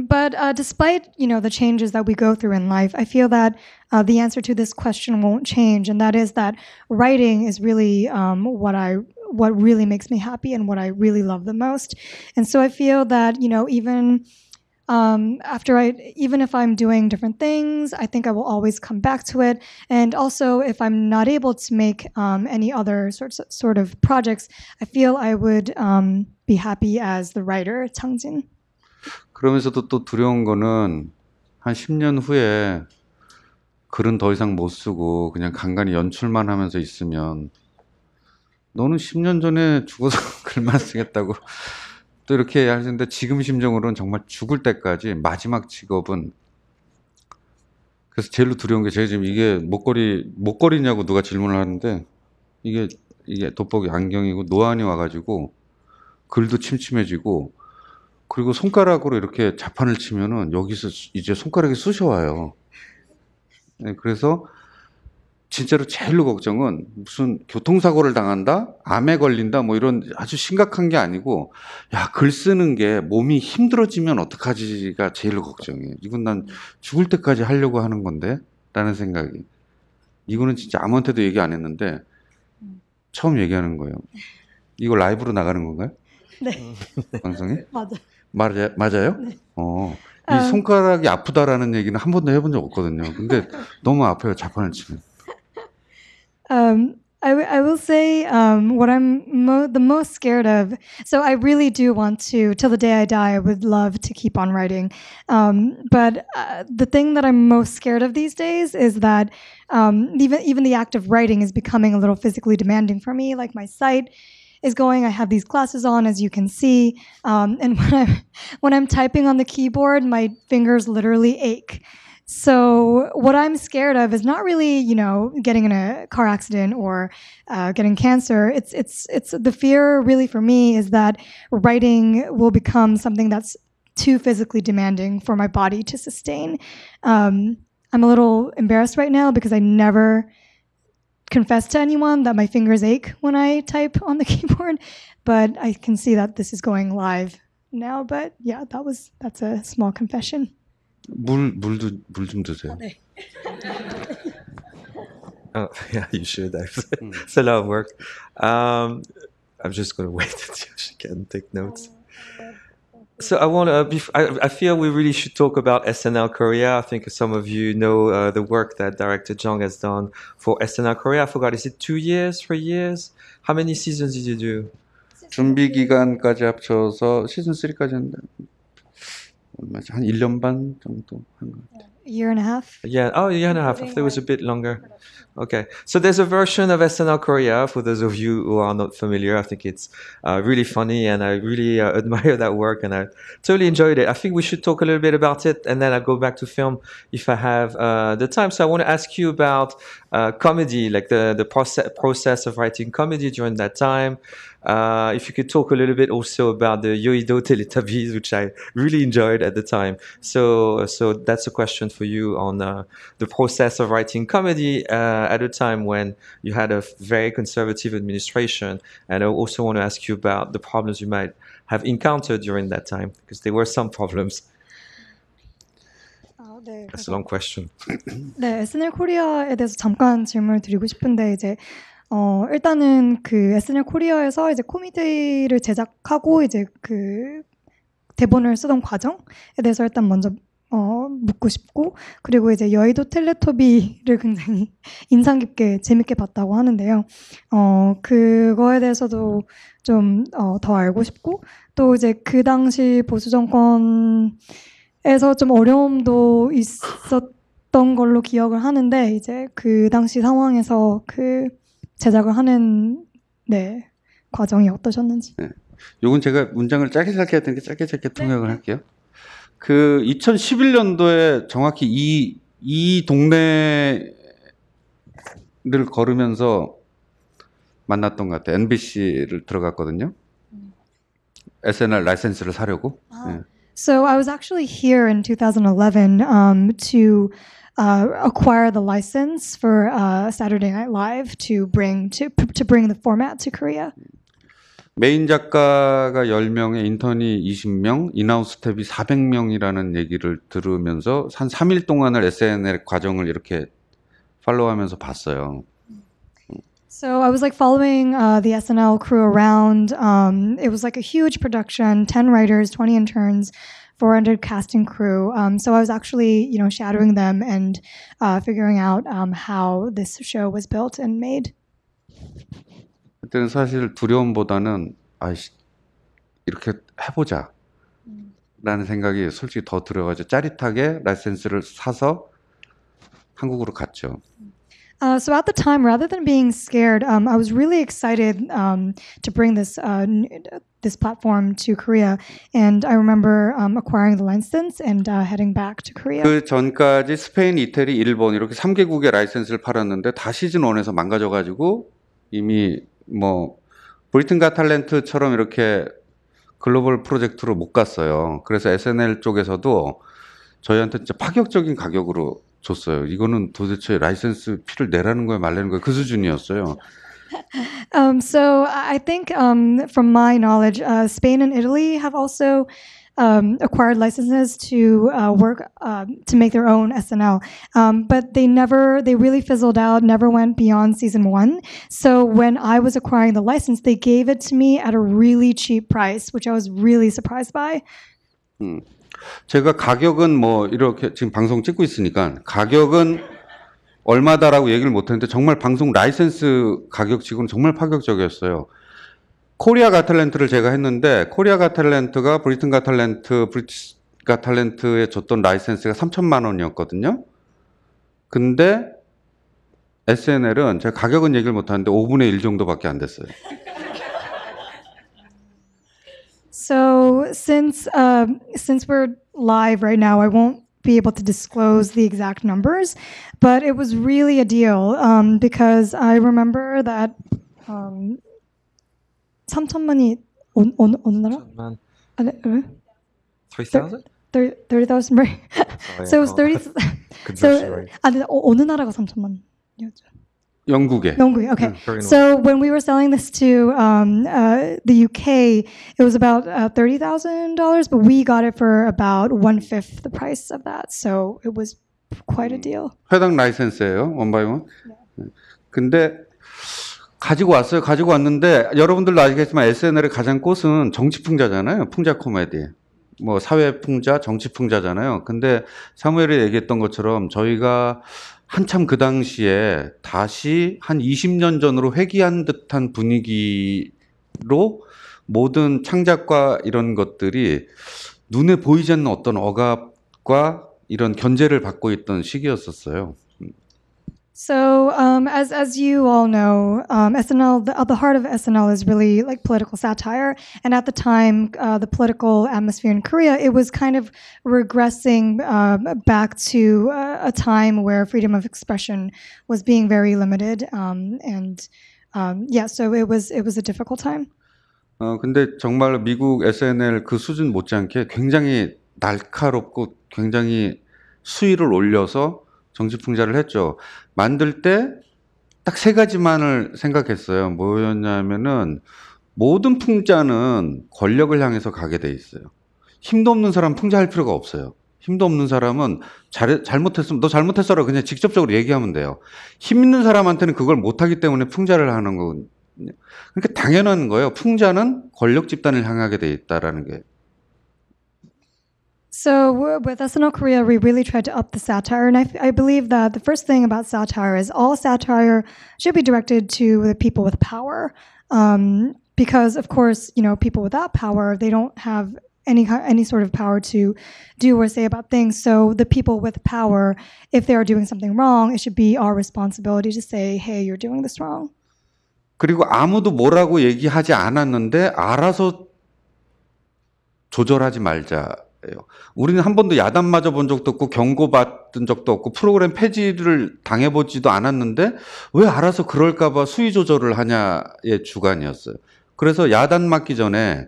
But despite, the changes that we go through in life, I feel that the answer to this question won't change. And that is that writing is really what really makes me happy and what I really love the most. And so I feel that, even even if I'm doing different things, I think I will always come back to it. And also, if I'm not able to make any other sort of projects, I feel I would be happy as the writer, 장진. 그러면서도 또 두려운 거는 한 10년 후에 글은 더 이상 못 쓰고 그냥 간간히 연출만 하면서 있으면 너는 10년 전에 죽어서 글만 쓰겠다고 또 이렇게 하시는데 지금 심정으로는 정말 죽을 때까지 마지막 직업은 그래서 제일 두려운 게 제가 지금 이게 목걸이냐고 누가 질문을 하는데 이게 돋보기 안경이고 노안이 와가지고 글도 침침해지고 그리고 손가락으로 이렇게 자판을 치면은 여기서 이제 손가락이 쑤셔와요. 네, 그래서 진짜로 제일로 걱정은 무슨 교통사고를 당한다? 암에 걸린다? 뭐 이런 아주 심각한 게 아니고 야, 글 쓰는 게 몸이 힘들어지면 어떡하지가 제일로 걱정이에요. 이건 난 죽을 때까지 하려고 하는 건데 라는 생각이. 이거는 진짜 아무한테도 얘기 안 했는데 처음 얘기하는 거예요. 이거 라이브로 나가는 건가요? 네. 방송에? 맞아요. 네. 이 손가락이 아프다라는 얘기는 한 번도 해본 적 없거든요. 근데 너무 아파요, 자판을 치면. I will say what I'm the most scared of. So I really do want to, till the day I die, I would love to keep on writing. But the thing that I'm most scared of these days is that even the act of writing is becoming a little physically demanding for me. Like my sight is going. I have these glasses on, as you can see, and when I'm typing on the keyboard, my fingers literally ache. So what I'm scared of is not really, getting in a car accident or getting cancer. It's the fear really for me is that writing will become something that's too physically demanding for my body to sustain. I'm a little embarrassed right now because I never confess to anyone that my fingers ache when I type on the keyboard, but I can see that this is going live now. But yeah, that's a small confession. 물 좀 드세요. 네. Oh, yeah, you should. It's a lot of work. I'm just going to wait until she can take notes. So I want to. I feel we really should talk about SNL Korea. I think some of you know the work that director Jung has done for SNL Korea. I forgot. Is it 2 years, 3 years? How many seasons did you do? 준비 기간까지 합쳐서 시즌 3까지 했는데 얼마지? 한 1년 반 정도 한 거. A year and a half. Yeah. Oh, a year and a half. I thought it was a bit longer. Okay. So there's a version of SNL Korea for those of you who are not familiar. I think it's really funny and I really admire that work and I totally enjoyed it. I think we should talk a little bit about it and then I'll go back to film if I have the time. So I want to ask you about comedy, like the process of writing comedy during that time. If you could talk a little bit also about the Yoido Teletubbies, which I really enjoyed at the time. So that's a question for you on the process of writing comedy at a time when you had a very conservative administration. And I also want to ask you about the problems you might have encountered during that time, because there were some problems. 네, That's a long question. 네, SNL 코리아에 대해서 잠깐 질문을 드리고 싶은데 이제 일단은 그 SNL 코리아에서 이제 코미디를 제작하고 이제 그 대본을 쓰던 과정에 대해서 일단 먼저 묻고 싶고 그리고 이제 여의도 텔레토비를 굉장히 인상 깊게 재밌게 봤다고 하는데요. 그거에 대해서도 좀 더 알고 싶고 또 이제 그 당시 보수 정권에서 좀 어려움도 있었던 걸로 기억을 하는데 이제 그 당시 상황에서 그 제작을 하는 네 과정이 어떠셨는지. 네. 요건 제가 문장을 짧게 해야 되니까 짧게 통역을 할게요. 그 2011년도에 정확히 이 동네를 걸으면서 만났던 것 같아요. NBC를 들어갔거든요. SNL 라이센스를 사려고. 네. So I was actually here in 2011 to acquire the license for Saturday Night Live to bring the format to Korea. 메인 작가가 10명에 인턴이 20명, 인하우스 스텝이 400명이라는 얘기를 들으면서 한 3일 동안을 SNL 과정을 이렇게 팔로우하면서 봤어요. So I was like following the SNL crew around. It was like a huge production, 10 writers, 20 interns, 400 casting crew. So I was actually, shadowing them and figuring out how this show was built and made. 그때는 사실 두려움보다는 이렇게 해보자 라는 생각이 솔직히 더 들어가지고 짜릿하게 라이센스를 사서 한국으로 갔죠. So at the time, rather than being scared, I was really excited to bring this platform to Korea, and I remember acquiring the license and heading back to Korea. 그 전까지 스페인, 이태리, 일본 이렇게 3개국의 라이센스를 팔았는데 다 시즌 1에서 망가져가지고 이미 뭐 브리튼 갓 탤런트처럼 이렇게 글로벌 프로젝트로 못 갔어요. 그래서 SNL 쪽에서도 저희한테 진짜 파격적인 가격으로 줬어요. 이거는 도대체 라이센스 피를 내라는 거야 말라는 거야 그 수준이었어요. So I think from my knowledge, Spain and Italy have also acquired licenses to work to make their own SNL, but they really fizzled out, never went beyond season 1. So when I was acquiring the license, they gave it to me at a really cheap price, which I was really surprised by. 제가 가격은 뭐 이렇게 지금 방송 찍고 있으니까 가격은 얼마다라고 얘기를 못했는데 정말 방송 라이센스 가격치고는 정말 파격적이었어요. 코리아 갓 탤런트를 제가 했는데 코리아 갓 탤런트가 브리튼 갓 탤런트에 줬던 라이센스가 3천만 원이었거든요. 근데 SNL은 제가 가격은 얘기를 못하는데 5분의 1 정도밖에 안 됐어요. So since we're live right now, I won't be able to disclose the exact numbers, but it was really a deal because I remember that 3천만이 어느 나라? 3,000만. 아, 네, 왜? 3,000? 30,000, right? So it was 30. So 어느 나라가 3천만이었죠? 영국에. Okay. So when we were selling this to the UK, it was about $30,000, but we got it for about 1/5 the price of that. So it was quite a deal. 회당 라이센스예요, 원 바이 원. 근데 가지고 왔어요. 가지고 왔는데 여러분들도 아시겠지만 SNL의 가장 꽃은 정치 풍자잖아요. 풍자 코미디. 뭐 사회 풍자, 정치 풍자잖아요. 근데 사무엘이 얘기했던 것처럼 저희가 한참 그 당시에 다시 한 20년 전으로 회귀한 듯한 분위기로 모든 창작과 이런 것들이 눈에 보이지 않는 어떤 억압과 이런 견제를 받고 있던 시기였었어요. So, as you all know, SNL, the heart of SNL is really like political satire. And at the time, the political atmosphere in Korea, it was kind of regressing back to a time where freedom of expression was being very limited. So it was a difficult time. 근데 정말로 미국 SNL 그 수준 못지않게 굉장히 날카롭고 굉장히 수위를 올려서 정치 풍자를 했죠. 만들 때 딱 세 가지만을 생각했어요. 뭐였냐면은 모든 풍자는 권력을 향해서 가게 돼 있어요. 힘도 없는 사람 풍자할 필요가 없어요. 힘도 없는 사람은 잘못했으면 너 잘못했어라 그냥 직접적으로 얘기하면 돼요. 힘 있는 사람한테는 그걸 못하기 때문에 풍자를 하는 거거든요. 그러니까 당연한 거예요. 풍자는 권력 집단을 향하게 돼 있다라는 게. So with SNL Korea, we really tried to up the satire, and I believe that the first thing about satire is all satire should be directed to the people with power, because of course, you know, people without power, they don't have any sort of power to do or say about things. So the people with power, if they are doing something wrong, it should be our responsibility to say, "Hey, you're doing this wrong." 그리고 아무도 뭐라고 얘기하지 않았는데 알아서 조절하지 말자. 우리는 한 번도 야단 맞아본 적도 없고 경고받은 적도 없고 프로그램 폐지를 당해보지도 않았는데 왜 알아서 그럴까봐 수위 조절을 하냐의 주관이었어요. 그래서 야단 맞기 전에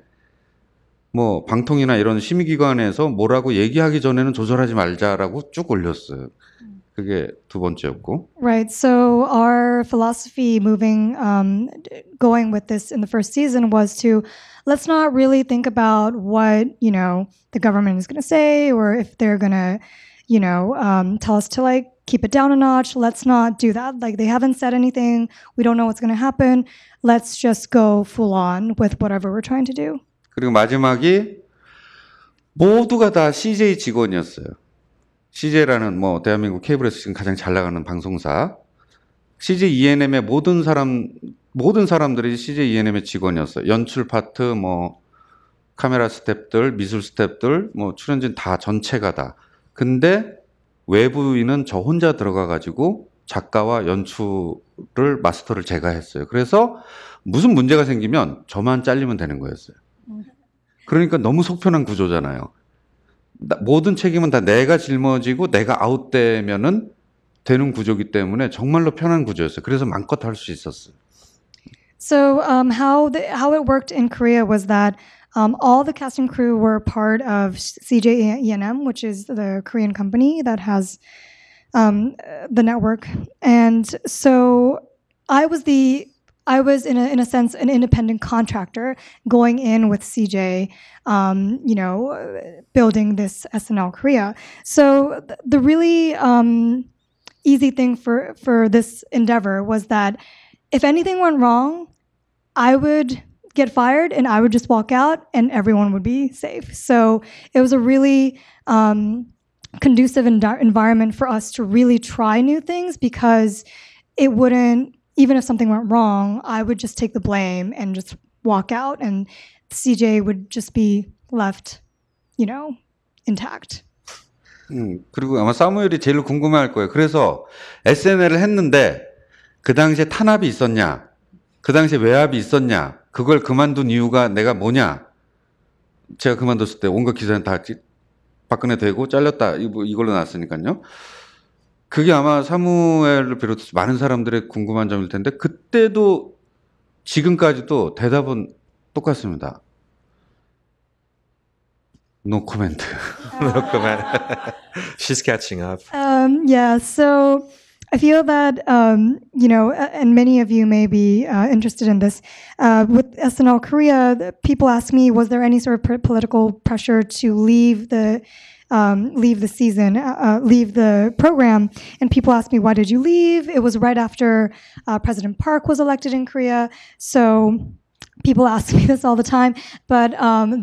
뭐 방통이나 이런 심의기관에서 뭐라고 얘기하기 전에는 조절하지 말자라고 쭉 올렸어요. 그게 두 번째였고. Right. So our philosophy going with this in the first season was to let's not really think about what, you know, the government is going to say or if they're going to, you know, tell us to like keep it down a notch. Let's not do that. Like they haven't said anything. We don't know what's going to happen. Let's just go full on with whatever we're trying to do. 그리고 마지막이 모두가 다 CJ 직원이었어요. CJ라는 뭐 대한민국 케이블에서 지금 가장 잘 나가는 방송사. CJ ENM의 모든 사람들이 CJ ENM의 직원이었어요. 연출 파트, 뭐 카메라 스태프들, 미술 스태프들, 뭐 출연진 다 전체가 다. 근데 외부인은 저 혼자 들어가 가지고 작가와 연출을 마스터를 제가 했어요. 그래서 무슨 문제가 생기면 저만 잘리면 되는 거였어요. 그러니까 너무 속편한 구조잖아요. 모든 책임은 다 내가 짊어지고 내가 아웃되면은 되는 구조이기 때문에 정말로 편한 구조였어요. 그래서 마음껏 할 수 있었어요. So how it worked in Korea was that all the cast and crew were part of CJ ENM, which is the Korean company that has the network, and so I was in a sense an independent contractor going in with CJ, you know, building this SNL Korea. So the really easy thing for this endeavor was that if anything went wrong, I would get fired and I would just walk out and everyone would be safe. So it was a really conducive environment for us to really try new things because it wouldn't, even if something went wrong, I would just take the blame and just walk out and CJ would just be left, you know, intact. 그리고 아마 사무엘이 제일 궁금해할 거예요. 그래서 SNL을 했는데 그 당시에 탄압이 있었냐? 그 당시에 외압이 있었냐? 그걸 그만둔 이유가 내가 뭐냐? 제가 그만뒀을 때 온갖 기사는 다 박근혜 되고 잘렸다 이걸로 나왔으니까요. 그게 아마 사무엘을 비롯해서 많은 사람들의 궁금한 점일 텐데 그때도 지금까지도 대답은 똑같습니다. No comment. No comment. She's catching up. Yeah, so I feel that, you know, and many of you may be interested in this. With SNL Korea, people ask me, was there any sort of political pressure to leave the leave the season, leave the program. And people asked me, why did you leave? It was right after President Park was elected in Korea. So people ask me this all the time. But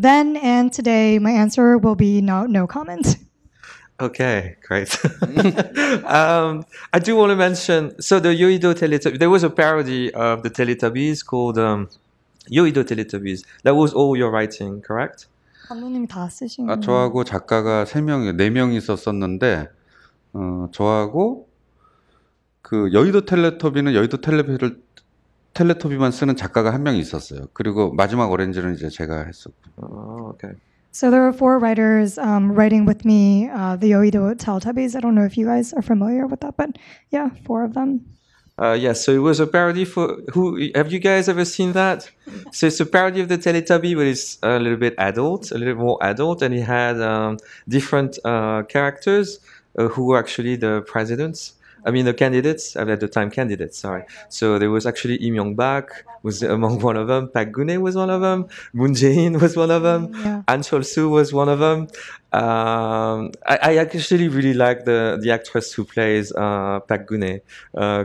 then and today, my answer will be no comment. Okay, great. I do want to mention, so the Yoido Teletubbies, there was a parody of the Teletubbies called Yoido Teletubbies. That was all your writing, correct? 감독님이 다 쓰신 아, 저하고 작가가 3명이, 4명이서 썼는데, 저하고 그 여의도 텔레토비는 여의도 텔레토비만 쓰는 작가가 1명 있었어요. 그리고 마지막 오렌지는 이제 제가 했었고. Oh, okay. So there were 4 writers writing with me, the Yoido Teletubbies. I don't know if you guys are familiar with that, but yeah, 4 of them. Yes, so it was a parody for have you guys ever seen that? So it's a parody of the Teletubby, but it's a little bit adult, a little more adult, and it had different characters who were actually the presidents. I mean, the candidates, at the time candidates, sorry. So there was actually Lee Myung-bak was among one of them, Park Geun-hye was one of them, Moon Jae-in was one of them, Yeah. Ahn Chol-soo was one of them. I actually really like the actress who plays Park Geun-hye,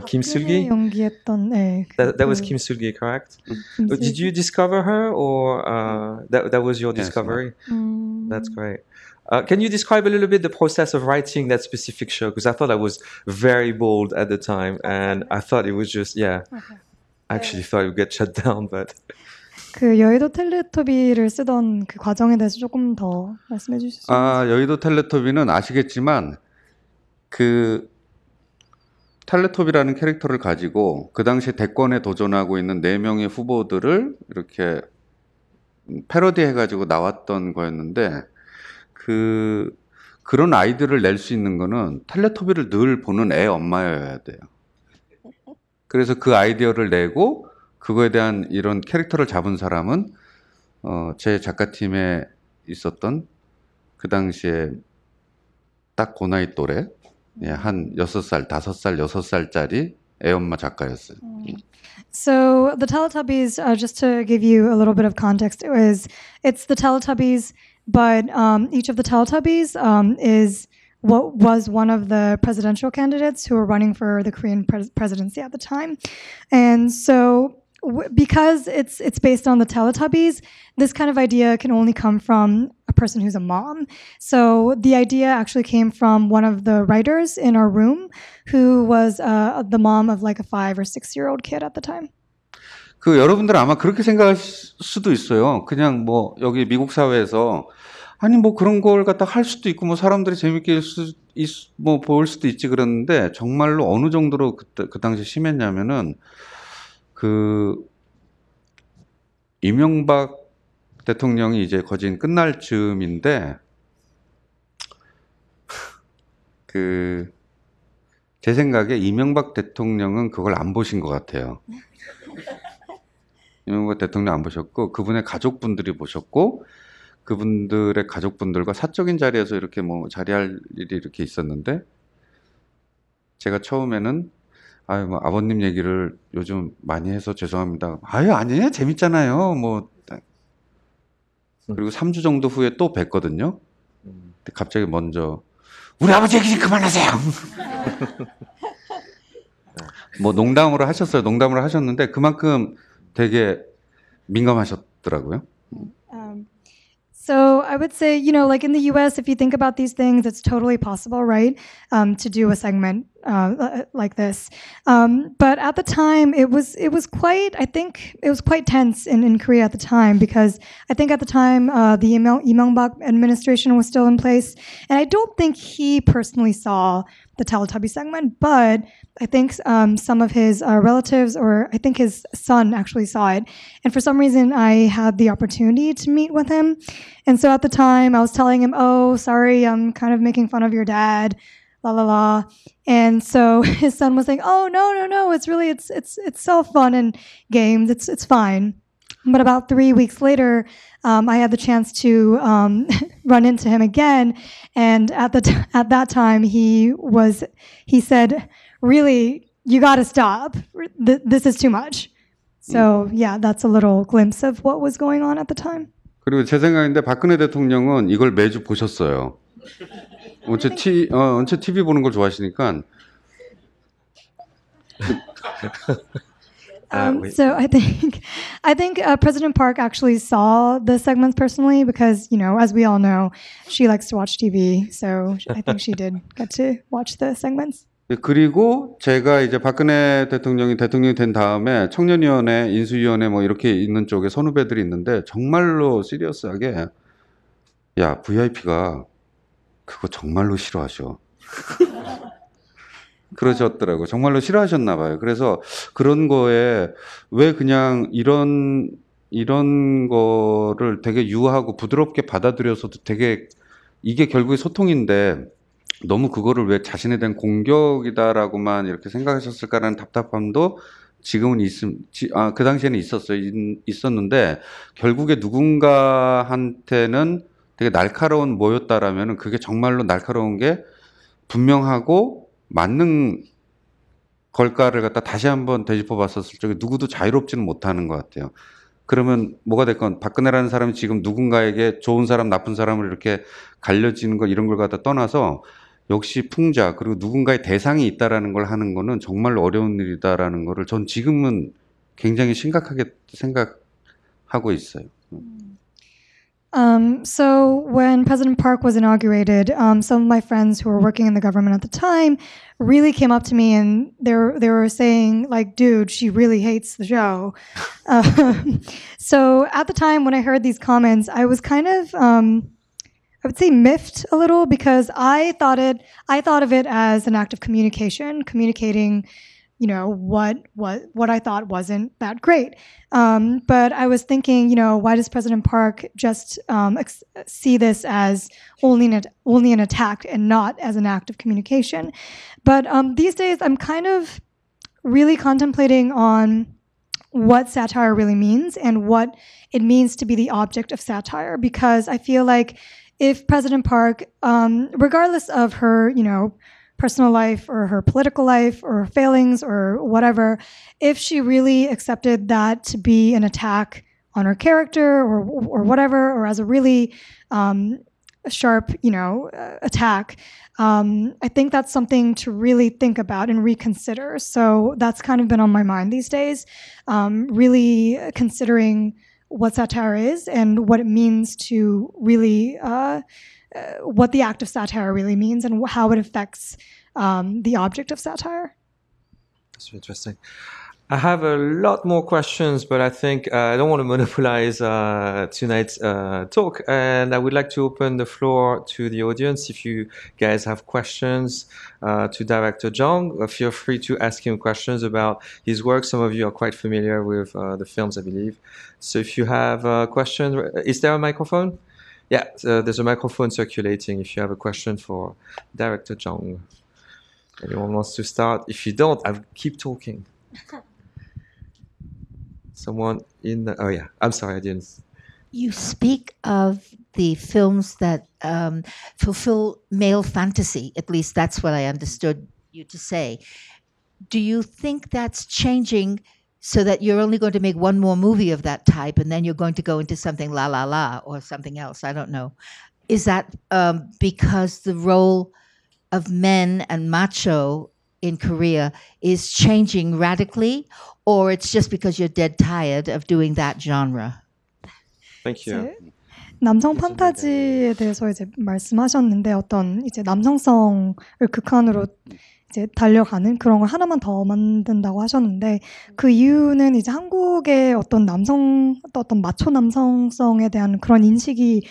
Kim Sul-gi. 연기했던 네, That was Kim Sul-gi, correct? Did you discover her, or that was your Yes, discovery? 음, That's great. Can you describe a little bit the process of writing that specific show? Because I thought I was very bold at the time, and I thought it was just, yeah. Okay. I actually thought it would get shut down, but 그 여의도 텔레토비를 쓰던 그 과정에 대해서 조금 더 말씀해 주실 수 있나요? 아, 여의도 텔레토비는 아시겠지만 그 텔레토비라는 캐릭터를 가지고 그 당시 대권에 도전하고 있는 4명의 후보들을 이렇게 패러디 해가지고 나왔던 거였는데 그런 아이디어를 낼 수 있는 거는 텔레토비를 늘 보는 애 엄마여야 돼요. 그래서 그 아이디어를 내고 그거에 대한 이런 캐릭터를 잡은 사람은 제 작가팀에 있었던 그 당시에 딱 그 나이 또래 예, 한 6살, 5살, 6살짜리 애엄마 작가였어요. So the Teletubbies, just to give you a little bit of context, it's the Teletubbies, but each of the Teletubbies is what was one of the presidential candidates who were running for the Korean presidency at the time, and so because it's based on the Teletubbies, this kind of idea can only come from a person who's a mom. So the idea actually came from one of the writers in our room, who was the mom of like a 5 or 6-year-old kid at the time. 그 여러분들 아마 그렇게 생각할 수도 있어요. 그냥 뭐 여기 미국 사회에서 아니 뭐 그런 걸 갖다 할 수도 있고 뭐 사람들이 재밌게 뭐 볼 수도 있지 그랬는데 정말로 어느 정도로 그 당시 심했냐면은 그 이명박 대통령이 이제 거진 끝날 즈음인데 그 제 생각에 이명박 대통령은 그걸 안 보신 것 같아요. 이명박 대통령 안 보셨고 그분의 가족분들이 보셨고 그분들의 가족분들과 사적인 자리에서 이렇게 뭐 자리할 일이 이렇게 있었는데 제가 처음에는 아유 뭐 아버님 얘기를 요즘 많이 해서 죄송합니다. 아유 아니에요 재밌잖아요. 뭐 그리고 3주 정도 후에 또 뵀거든요. 근데 갑자기 먼저 우리 아버지 얘기 좀 그만하세요. 뭐 농담으로 하셨어요. 농담으로 하셨는데 그만큼 되게 민감하셨더라고요. So I would say, you know, like in the US, if you think about these things, it's totally possible, right? To do a segment like this. But at the time, it was quite, I think it was quite tense in Korea at the time, because I think at the time, the Lee Myung-bak administration was still in place. And I don't think he personally saw the Teletubby segment, but I think some of his relatives, or I think his son actually saw it. And for some reason, I had the opportunity to meet with him. And so at the time, I was telling him, oh, sorry, I'm kind of making fun of your dad, la la la. And so his son was like, oh, no, it's really, it's so fun and games, it's fine. But about 3 weeks later, I had the chance to run into him again, and at that time he said, "Really, you got to stop. This is too much." So yeah, that's a little glimpse of what was going on at the time. 그리고 제 생각인데 박근혜 대통령은 이걸 매주 보셨어요. 원체 TV 보는 걸 좋아하시니까. So I think President Park actually saw the segments personally because, you know, as we all know, she likes to watch TV. So I think she did get to watch the segments. 그리고 제가 이제 박근혜 대통령이 된 다음에 청년위원회, 인수위원회 뭐 이렇게 있는 쪽에 선후배들이 있는데 정말로 시리어스하게 야, VIP가 그거 정말로 싫어하셔. 그러셨더라고요. 정말로 싫어하셨나 봐요. 그래서 그런 거에 왜 그냥 이런 거를 되게 유하고 부드럽게 받아들여서도 되게 이게 결국에 소통인데 너무 그거를 왜 자신에 대한 공격이다라고만 이렇게 생각하셨을까라는 답답함도 지금은 그 당시에는 있었는데 결국에 누군가한테는 되게 날카로운 뭐였다라면은 그게 정말로 날카로운 게 분명하고 맞는 걸까를 갖다 다시 한번 되짚어 봤었을 적에 누구도 자유롭지는 못하는 것 같아요. 그러면 뭐가 됐건 박근혜라는 사람이 지금 누군가에게 좋은 사람, 나쁜 사람을 이렇게 갈려지는 거 이런 걸 갖다 떠나서 역시 풍자 그리고 누군가의 대상이 있다라는 걸 하는 거는 정말로 어려운 일이다라는 거를 전 지금은 굉장히 심각하게 생각하고 있어요. So when President Park was inaugurated, some of my friends who were working in the government at the time really came up to me and they were saying like, dude, she really hates the show. So at the time when I heard these comments, I was kind of, I would say miffed a little because I thought of it as an act of communicating, you know, what I thought wasn't that great. But I was thinking, you know, why does President Park just see this as only an attack and not as an act of communication? But these days, I'm kind of really contemplating on what satire really means and what it means to be the object of satire, because I feel like if President Park, regardless of her, you know, personal life or her political life or her failings or whatever, if she really accepted that to be an attack on her character or whatever, or as a really sharp, you know, attack, I think that's something to really think about and reconsider. So that's kind of been on my mind these days, really considering what satire is and what it means to really what the act of satire really means and how it affects the object of satire. That's interesting. I have a lot more questions, but I think I don't want to monopolize tonight's talk, and I would like to open the floor to the audience. If you guys have questions to Director Jung, feel free to ask him questions about his work. Some of you are quite familiar with the films, I believe. So if you have a question, is there a microphone? Yeah, there's a microphone circulating if you have a question for Director Jung. Anyone wants to start? If you don't, I'll keep talking. Someone in the... Oh, yeah. I'm sorry, I didn't... You speak of the films that fulfill male fantasy. At least that's what I understood you to say. Do you think that's changing so that you're only going to make one more movie of that type and then you're going to go into something La La La or something else? I don't know. Is that because the role of men and macho in Korea is changing radically, or it's just because you're dead tired of doing that genre? Thank you. 남성 판타지에 대해서 이제 말씀하셨는데 어떤 이제 남성성을 극한으로 이제 달려가는 그런 걸 하나만 더 만든다고 하셨는데 그 이유는 이제 한국의 어떤 어떤 마초 남성성에 대한 그런 인식이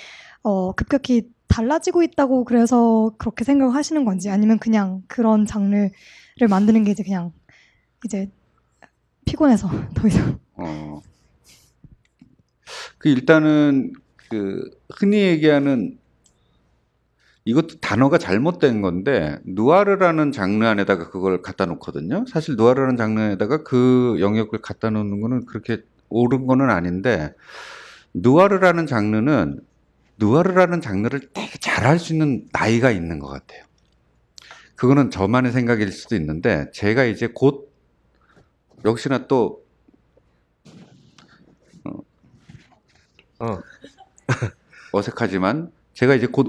급격히 달라지고 있다고 그래서 그렇게 생각하시는 건지 아니면 그냥 그런 장르를 만드는 게 이제 피곤해서 더 이상. 그 일단은 그 흔히 얘기하는 이것도 단어가 잘못된 건데 누아르라는 장르 안에다가 그걸 갖다 놓거든요. 사실 누아르라는 장르에다가 그 영역을 갖다 놓는 거는 그렇게 옳은 거는 아닌데 누아르라는 장르를 되게 잘할 수 있는 나이가 있는 것 같아요. 그거는 저만의 생각일 수도 있는데 제가 이제 곧 역시나 또 어색하지만 제가 이제 곧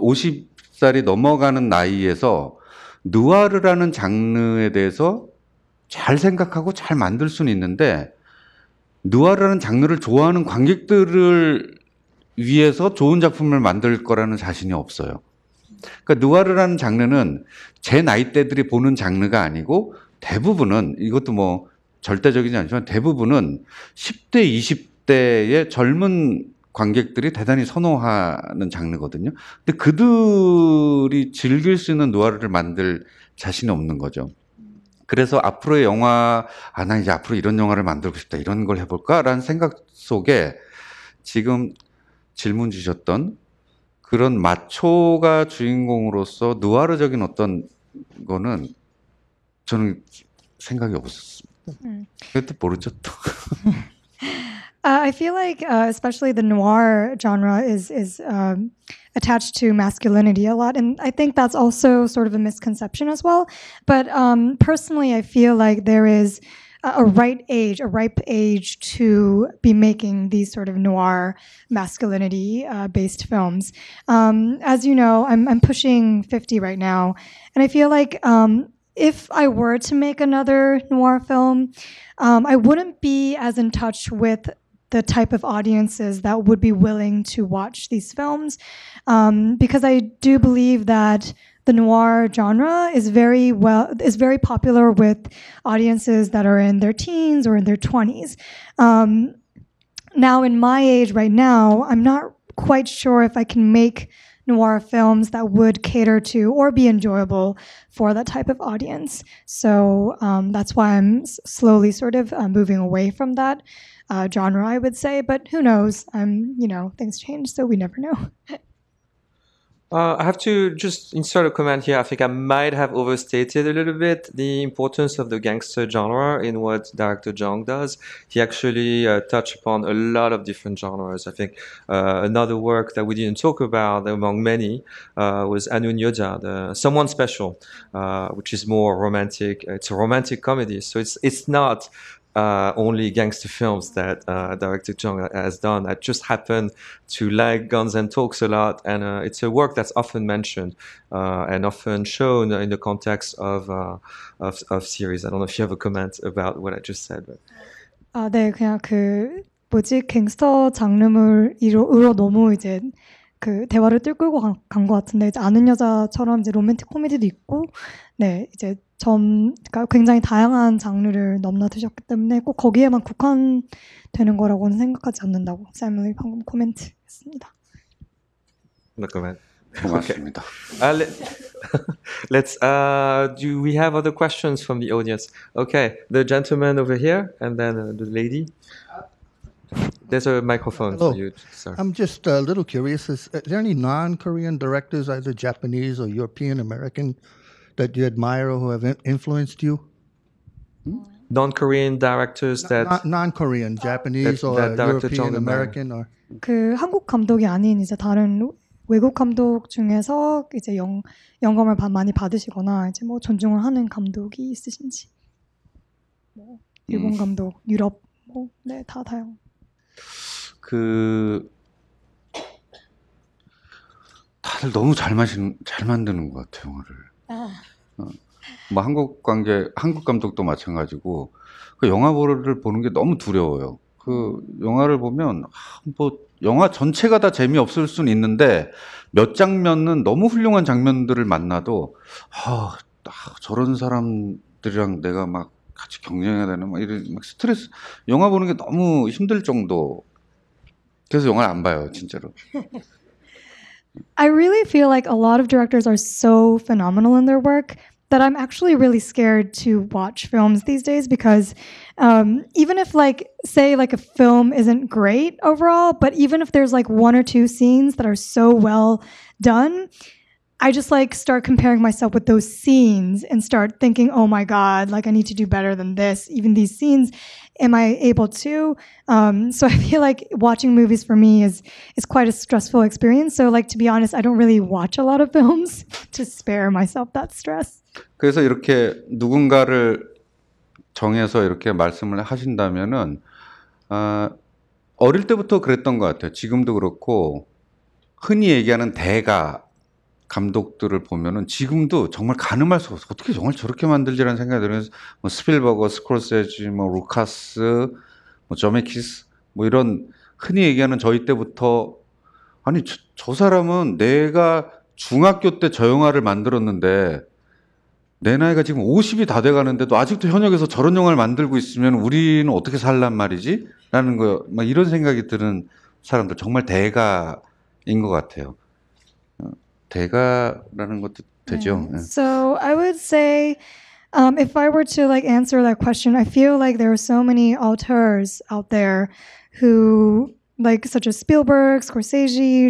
40살이 넘어가는 나이에서 느와르라는 장르에 대해서 잘 생각하고 잘 만들 수는 있는데 느와르라는 장르를 좋아하는 관객들을 위해서 좋은 작품을 만들 거라는 자신이 없어요. 그러니까 느와르라는 장르는 제 나이대들이 보는 장르가 아니고 대부분은 이것도 뭐 절대적이지 않지만 대부분은 10대, 20대의 젊은 관객들이 대단히 선호하는 장르거든요. 근데 그들이 즐길 수 있는 느와르를 만들 자신이 없는 거죠. 그래서 앞으로의 영화, 나 이제 앞으로 이런 영화를 만들고 싶다, 이런 걸 해볼까라는 생각 속에 지금 질문 주셨던 그런 마초가 주인공으로서 느와르적인 어떤 거는 저는 생각이 없었습니다. 그것도 모르죠 또. I feel like, especially the noir genre, is attached to masculinity a lot, and I think that's also sort of a misconception as well. But personally, I feel like there is a ripe age to be making these sort of noir masculinity-based films. As you know, I'm pushing 50 right now, and I feel like if I were to make another noir film, I wouldn't be as in touch with the type of audiences that would be willing to watch these films, because I do believe that the noir genre is very popular with audiences that are in their teens or in their 20s. Now, in my age right now, I'm not quite sure if I can make noir films that would cater to or be enjoyable for that type of audience. So that's why I'm slowly sort of moving away from that genre, I would say. But who knows? Things change, so we never know. I have to just insert a comment here. I think I might have overstated a little bit the importance of the gangster genre in what director Jung does. He actually touched upon a lot of different genres. I think another work that we didn't talk about among many was Anun Yoja, the Someone Special, which is more romantic. It's a romantic comedy, so it's not only gangster films that director Jung has done. I just happen to like Guns and Talks a lot, and it's a work that's often mentioned and often shown in the context of series. I don't know if you have a comment about what I just said. But. 네, 그냥 갱스터 장르물으로 너무 이제 그 대화를 끌고 간 것 같은데, 이제 아는 여자처럼 이제 로맨틱 코미디도 있고, 네, 이제 그러니까 굉장히 다양한 장르를 넘나드셨기 때문에 꼭 거기에만 국한되는 거라고는 생각하지 않는다고 샘이 방금 코멘트했습니다. No comment. 고맙습니다. Let's. Do we have other questions from the audience? Okay, the gentleman over here, and then the lady. There's a microphone for you, sir. I'm just a little curious. Is there any non-Korean directors, either Japanese or European American, that you admire or who have influenced you? Non-Korean directors that non-Korean, Japanese or European American or 그 한국 감독이 아닌 이제 다른 외국 감독 중에서 이제 영감을 많이 받으시거나 이제 뭐 존중을 하는 감독이 있으신지. 뭐 일본 감독, 유럽 뭐 네, 다 다양. 다들 너무 잘 만드는 것 같아요, 영화를. 뭐 한국 감독도 마찬가지고 그 영화를 보는 게 너무 두려워요. 그 영화를 보면 뭐 영화 전체가 다 재미없을 수는 있는데 몇 장면은 너무 훌륭한 장면들을 만나도 저런 사람들이랑 내가 막 같이 경쟁해야 되는 막 이런 막 스트레스. 영화 보는 게 너무 힘들 정도. 그래서 영화를 안 봐요, 진짜로. I really feel like a lot of directors are so phenomenal in their work that I'm actually really scared to watch films these days, because even if say a film isn't great overall, but even if there's like one or two scenes that are so well done, I just start comparing myself with those scenes and start thinking, oh my God, I need to do better than this. Even these scenes, am I able to? So I feel like watching movies for me is quite a stressful experience. So to be honest, I don't really watch a lot of films to spare myself that stress. 그래서 이렇게 누군가를 정해서 이렇게 말씀을 하신다면은 어릴 때부터 그랬던 것 같아요. 지금도 그렇고 흔히 얘기하는 대가 감독들을 보면은 지금도 정말 가늠할 수가 없어. 어떻게 정말 저렇게 만들지라는 생각이 들면서 뭐 스필버거, 스콜세지, 뭐 루카스, 뭐 저메키스 뭐 이런 흔히 얘기하는 저희 때부터 아니 저 사람은 내가 중학교 때 저 영화를 만들었는데 내 나이가 지금 50이 다 돼가는데도 아직도 현역에서 저런 영화를 만들고 있으면 우리는 어떻게 살란 말이지? 라는 거, 막 이런 생각이 드는 사람들 정말 대가인 것 같아요. 대가라는 것도 되죠. 예. So I would say, if I were to like answer that question, I feel like there are so many auteurs out there who, like, such as Spielberg, Scorsese,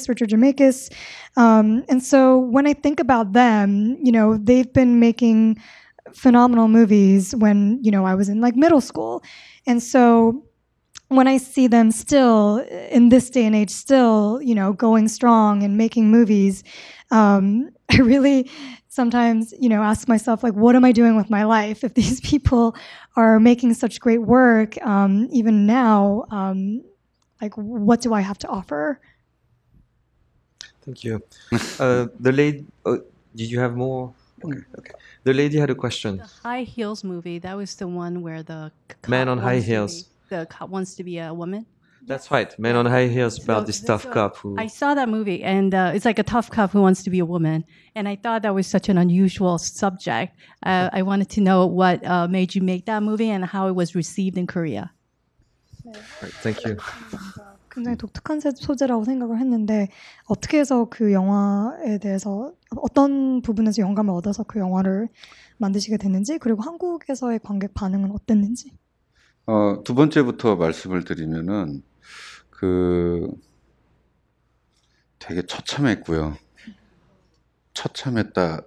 Richard Zemeckis. And so when I think about them, you know, they've been making phenomenal movies when, you know, I was in like middle school. And so when I see them still in this day and age, still, you know, going strong and making movies, I really sometimes, you know, ask myself, like, what am I doing with my life? If these people are making such great work, even now, like, what do I have to offer? Thank you. The lady, did you have more? Okay. The lady had a question. The High Heels movie, that was the one where the cop Man on High wants to Heels. the cop wants to be a woman. That's right. Man on High Heels about this tough cop who. I saw that movie, and it's like a tough cop who wants to be a woman. And I thought that was such an unusual subject. I wanted to know what made you make that movie and how it was received in Korea. Right, thank you. 굉장히 독특한 소재라고 생각을 했는데 어떻게 해서 그 영화에 대해서 어떤 부분에서 영감을 얻어서 그 영화를 만드시게 됐는지 그리고 한국에서의 관객 반응은 어땠는지. 두 번째부터 말씀을 드리면은 되게 처참했고요. 처참했다.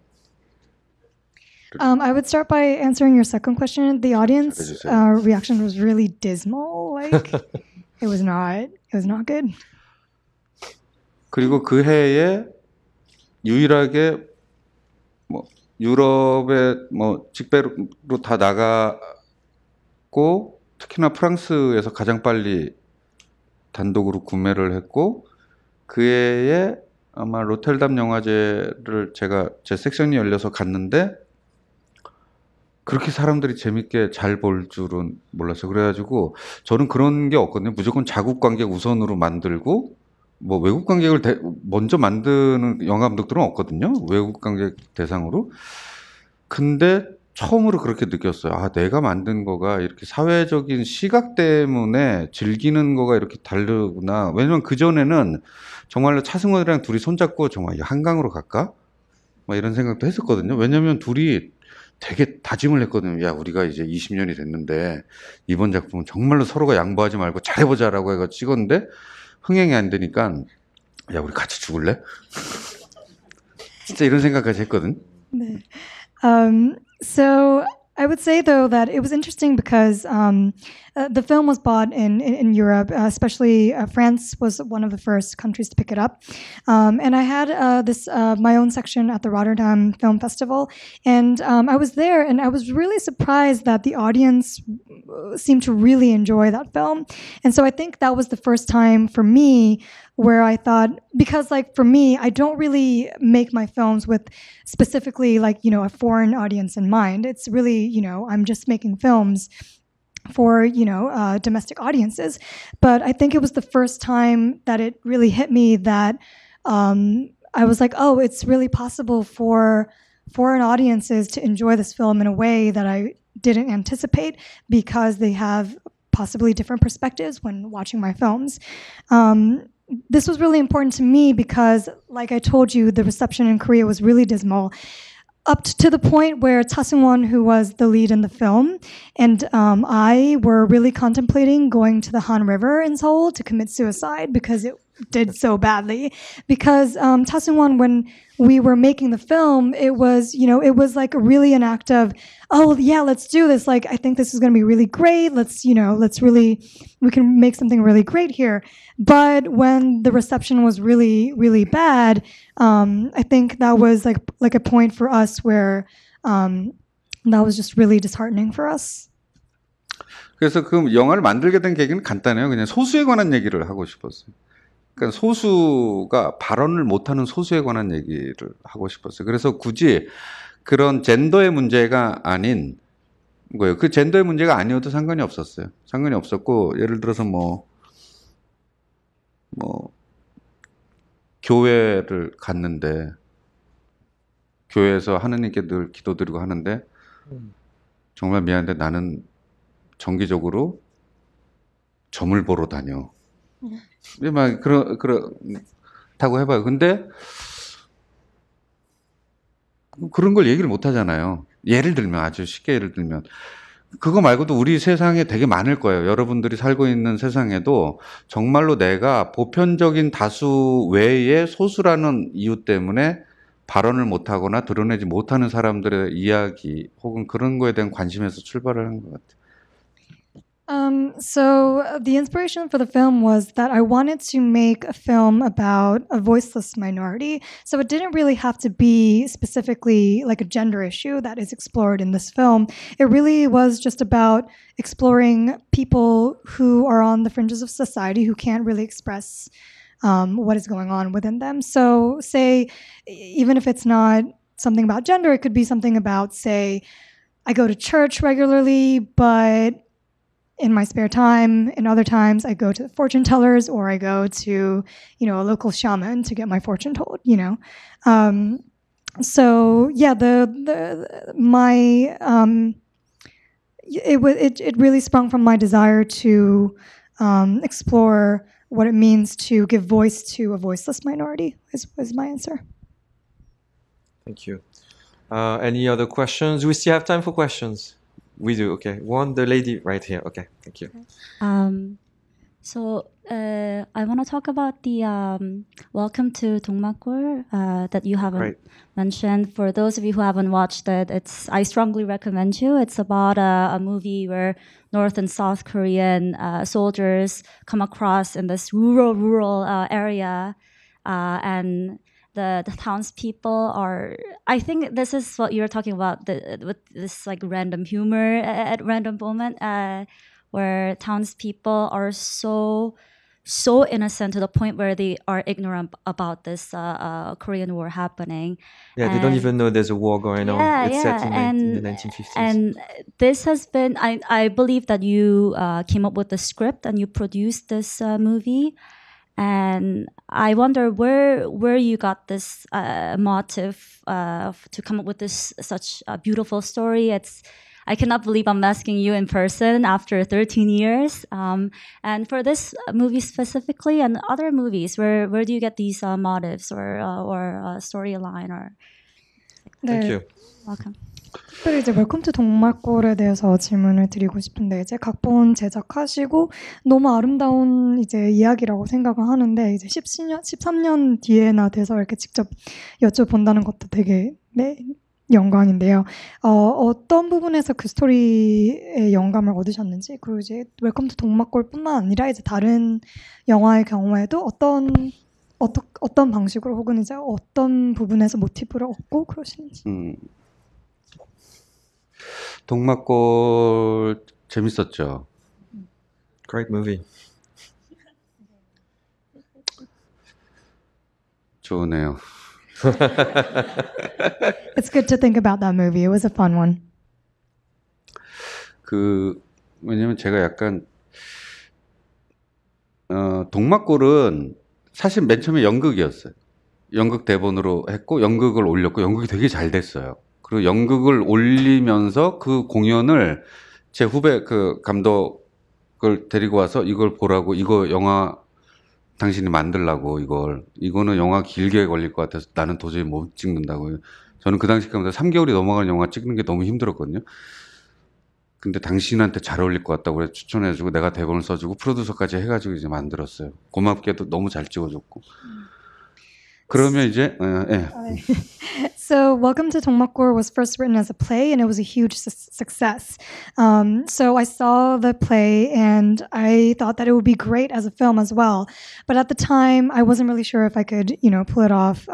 I would start by answering your second question. The audience reaction was really dismal. Like it was not good. 그리고 그 해에 유일하게 뭐 유럽에 뭐 직배로 다 나가고 특히나 프랑스에서 가장 빨리 단독으로 구매를 했고 그 해에 아마 로텔담 영화제를 제가 제 섹션이 열려서 갔는데 그렇게 사람들이 재밌게 잘 볼 줄은 몰랐어요. 그래가지고 저는 그런 게 없거든요. 무조건 자국 관객 우선으로 만들고 뭐 외국 관객을 먼저 만드는 영화 감독들은 없거든요. 외국 관객 대상으로. 근데 처음으로 그렇게 느꼈어요. 아, 내가 만든 거가 이렇게 사회적인 시각 때문에 즐기는 거가 이렇게 다르구나. 왜냐면 그전에는 정말로 차승원이랑 둘이 손잡고 정말 한강으로 갈까? 막 이런 생각도 했었거든요. 왜냐면 둘이 되게 다짐을 했거든요. 야, 우리가 이제 20년이 됐는데 이번 작품은 정말로 서로가 양보하지 말고 잘해보자라고 해서 찍었는데 흥행이 안 되니까 야, 우리 같이 죽을래? 진짜 이런 생각까지 했거든. 네. So I would say though that it was interesting because the film was bought in Europe, especially France was one of the first countries to pick it up, and I had my own section at the Rotterdam Film Festival, and I was there, and I was really surprised that the audience seemed to really enjoy that film, and so I think that was the first time for me where I thought, because like for me, I don't really make my films with specifically like, you know, a foreign audience in mind. It's really, you know, I'm just making films for, you know, domestic audiences. But I think it was the first time that it really hit me that I was like, oh, it's really possible for foreign audiences to enjoy this film in a way that I didn't anticipate because they have possibly different perspectives when watching my films. This was really important to me because, like I told you, the reception in Korea was really dismal. Up to the point where Cha Seung-won, who was the lead in the film, and I were really contemplating going to the Han River in Seoul to commit suicide because it did so badly. Because Cha Seung-won, when we were making the film, it was, you know, it was like really an act of, oh yeah, let's do this. Like, I think this is going to be really great. Let's, you know, we can make something really great here. But when the reception was really, really bad, I think that was like a point for us where that was just really disheartening for us. 그래서 그 영화를 만들게 된 계기는 간단해요. 그냥 소수에 관한 얘기를 하고 싶었어요. 그러니까 소수가 발언을 못하는 소수에 관한 얘기를 하고 싶었어요. 그래서 굳이 그런 젠더의 문제가 아닌 거예요. 그 젠더의 문제가 아니어도 상관이 없었어요. 상관이 없었고 예를 들어서 뭐 교회를 갔는데 교회에서 하느님께 늘 기도드리고 하는데 정말 미안한데 나는 정기적으로 점을 보러 다녀. 막 그렇다고 해봐요. 근데 그런 걸 얘기를 못 하잖아요. 예를 들면 아주 쉽게 예를 들면 그거 말고도 우리 세상에 되게 많을 거예요. 여러분들이 살고 있는 세상에도 정말로 내가 보편적인 다수 외에 소수라는 이유 때문에 발언을 못하거나 드러내지 못하는 사람들의 이야기 혹은 그런 거에 대한 관심에서 출발을 한 것 같아요. So the inspiration for the film was that I wanted to make a film about a voiceless minority. So it didn't really have to be specifically like a gender issue that is explored in this film. It really was just about exploring people who are on the fringes of society who can't really express what is going on within them. So say, even if it's not something about gender, it could be something about, say, I go to church regularly, but in my spare time, in other times, I go to the fortune tellers or I go to, a local shaman to get my fortune told, So yeah, it really sprung from my desire to explore what it means to give voice to a voiceless minority is my answer. Thank you. Any other questions? Do we still have time for questions? We do. Okay. The lady right here. Okay. Thank you. So I want to talk about the Welcome to Dongmakgol that you haven't mentioned. For those of you who haven't watched it, I strongly recommend you. It's about a movie where North and South Korean soldiers come across in this rural area, and the townspeople are. I think this is what you were talking about with this like random humor at random moment, where townspeople are so innocent to the point where they are ignorant about this Korean War happening. Yeah, they don't even know there's a war going on. It's set in the 1950s. And this has been. I believe that you came up with the script and you produced this movie. And I wonder where you got this motive to come up with this such a beautiful story. I cannot believe I'm asking you in person after 13 years. And for this movie specifically, and other movies, where do you get these motives or storyline? Thank you. Welcome. 특별히 이제 웰컴 투 동막골에 대해서 질문을 드리고 싶은데 이제 각본 제작하시고 너무 아름다운 이제 이야기라고 생각을 하는데 이제 13년 뒤에나 돼서 이렇게 직접 여쭤본다는 것도 되게 영광인데요. 어떤 부분에서 그 스토리의 영감을 얻으셨는지 그리고 이제 웰컴 투 동막골뿐만 아니라 이제 다른 영화의 경우에도 어떤 방식으로 혹은 이제 어떤 부분에서 모티브를 얻고 그러시는지. 동막골 재밌었죠. Great movie. 좋으네요. It's good to think about that movie. It was a fun one. 왜냐면 제가 약간 동막골은 사실 맨 처음에 연극이었어요. 연극 대본으로 했고 연극을 올렸고 연극이 되게 잘 됐어요. 그리고 연극을 올리면서 그 공연을 제 후배 그 감독을 데리고 와서 이걸 보라고 이거 영화 당신이 만들라고 이거는 영화 길게 걸릴 것 같아서 나는 도저히 못 찍는다고. 저는 그 당시까지 3개월이 넘어가는 영화 찍는 게 너무 힘들었거든요. 근데 당신한테 잘 어울릴 것 같다고 그래 추천해주고 내가 대본을 써주고 프로듀서까지 해가지고 이제 만들었어요. 고맙게도 너무 잘 찍어줬고. 그러면 이제 So Welcome to Dongmakgol was first written as a play and it was a huge success. So I saw the play and I thought that it would be great as a film as well. But at the time I wasn't really sure if I could, pull it off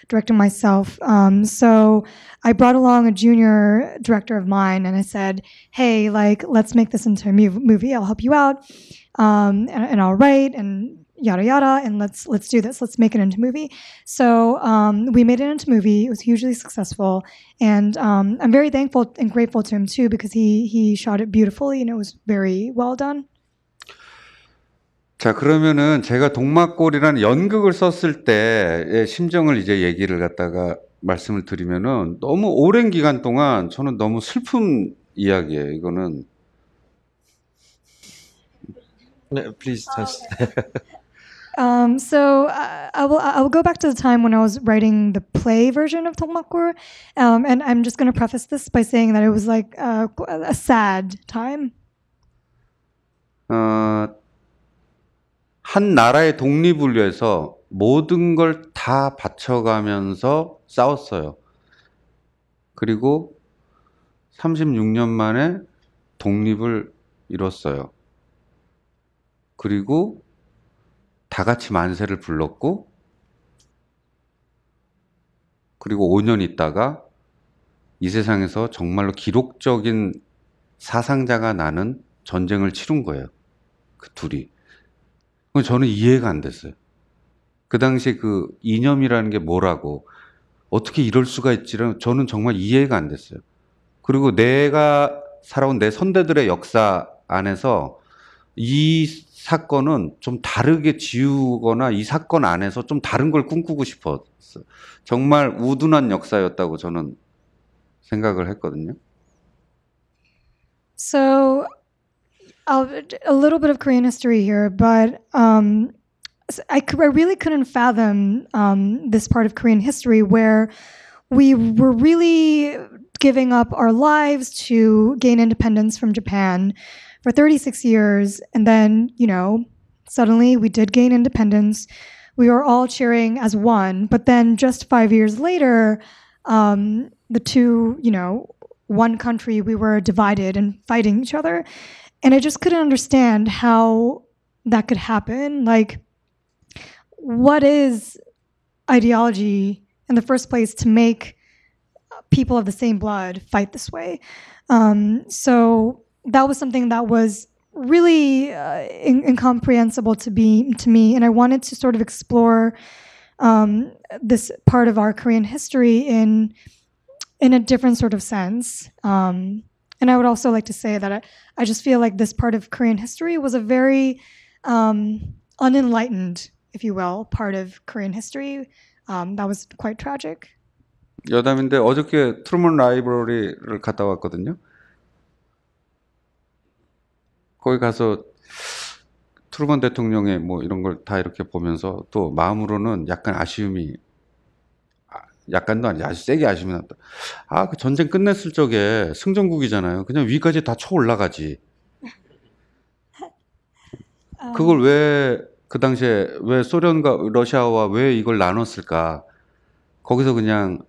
directing myself. So I brought along a junior director of mine and I said, hey, let's make this into a movie. I'll help you out and I'll write and yada yada, and let's do this. Let's make it into a movie. So we made it into a movie. It was hugely successful, and I'm very thankful and grateful to him too, because he shot it beautifully and it was very well done. 자, 그러면은 제가 동막골이라는 연극을 썼을 때의 심정을 이제 얘기를 갖다가 말씀을 드리면은 너무 오랜 기간 동안 저는 너무 슬픈 이야기예요. 이거는. Please just. So I will go back to the time when I was writing the play version of 동막골, and I'm just going to preface this by saying that it was like a sad time. 한 나라의 독립을 위해서 모든 걸 다 바쳐가면서 싸웠어요. 그리고 36년 만에 독립을 이뤘어요. 그리고 다 같이 만세를 불렀고, 그리고 5년 있다가 이 세상에서 정말로 기록적인 사상자가 나는 전쟁을 치른 거예요. 그 둘이. 저는 이해가 안 됐어요. 그 당시에 그 이념이라는 게 뭐라고, 어떻게 이럴 수가 있지를 저는 정말 이해가 안 됐어요. 그리고 내가 살아온 내 선대들의 역사 안에서 이 사건은 좀 다르게 지우거나 이 사건 안에서 좀 다른 걸 꿈꾸고 싶었어요. 정말 우둔한 역사였다고 저는 생각을 했거든요. So a little bit of Korean history here, but I really couldn't fathom this part of Korean history where we were really giving up our lives to gain independence from Japan for 36 years. And then, suddenly we did gain independence. We were all cheering as one. But then just 5 years later, the two, one country, we were divided and fighting each other. And I just couldn't understand how that could happen. Like, what is ideology in the first place to make people of the same blood fight this way? So that was something that was really incomprehensible to me, and I wanted to sort of explore this part of our Korean history in a different sort of sense. And I would also like to say that I just feel like this part of Korean history was a very unenlightened, if you will, part of Korean history. That was quite tragic. 여담인데 어저께 트루먼 라이브러리를 갔다 왔거든요. 거기 가서 트루먼 대통령의 뭐 이런 걸 다 이렇게 보면서 또 마음으로는 약간 아쉬움이, 약간도 아니지 아주 세게 아쉬움이 났다. 그 전쟁 끝냈을 적에 승전국이잖아요. 그냥 위까지 다 쳐 올라가지. 그걸 왜 그 당시에 왜 소련과 러시아와 왜 이걸 나눴을까? 거기서 그냥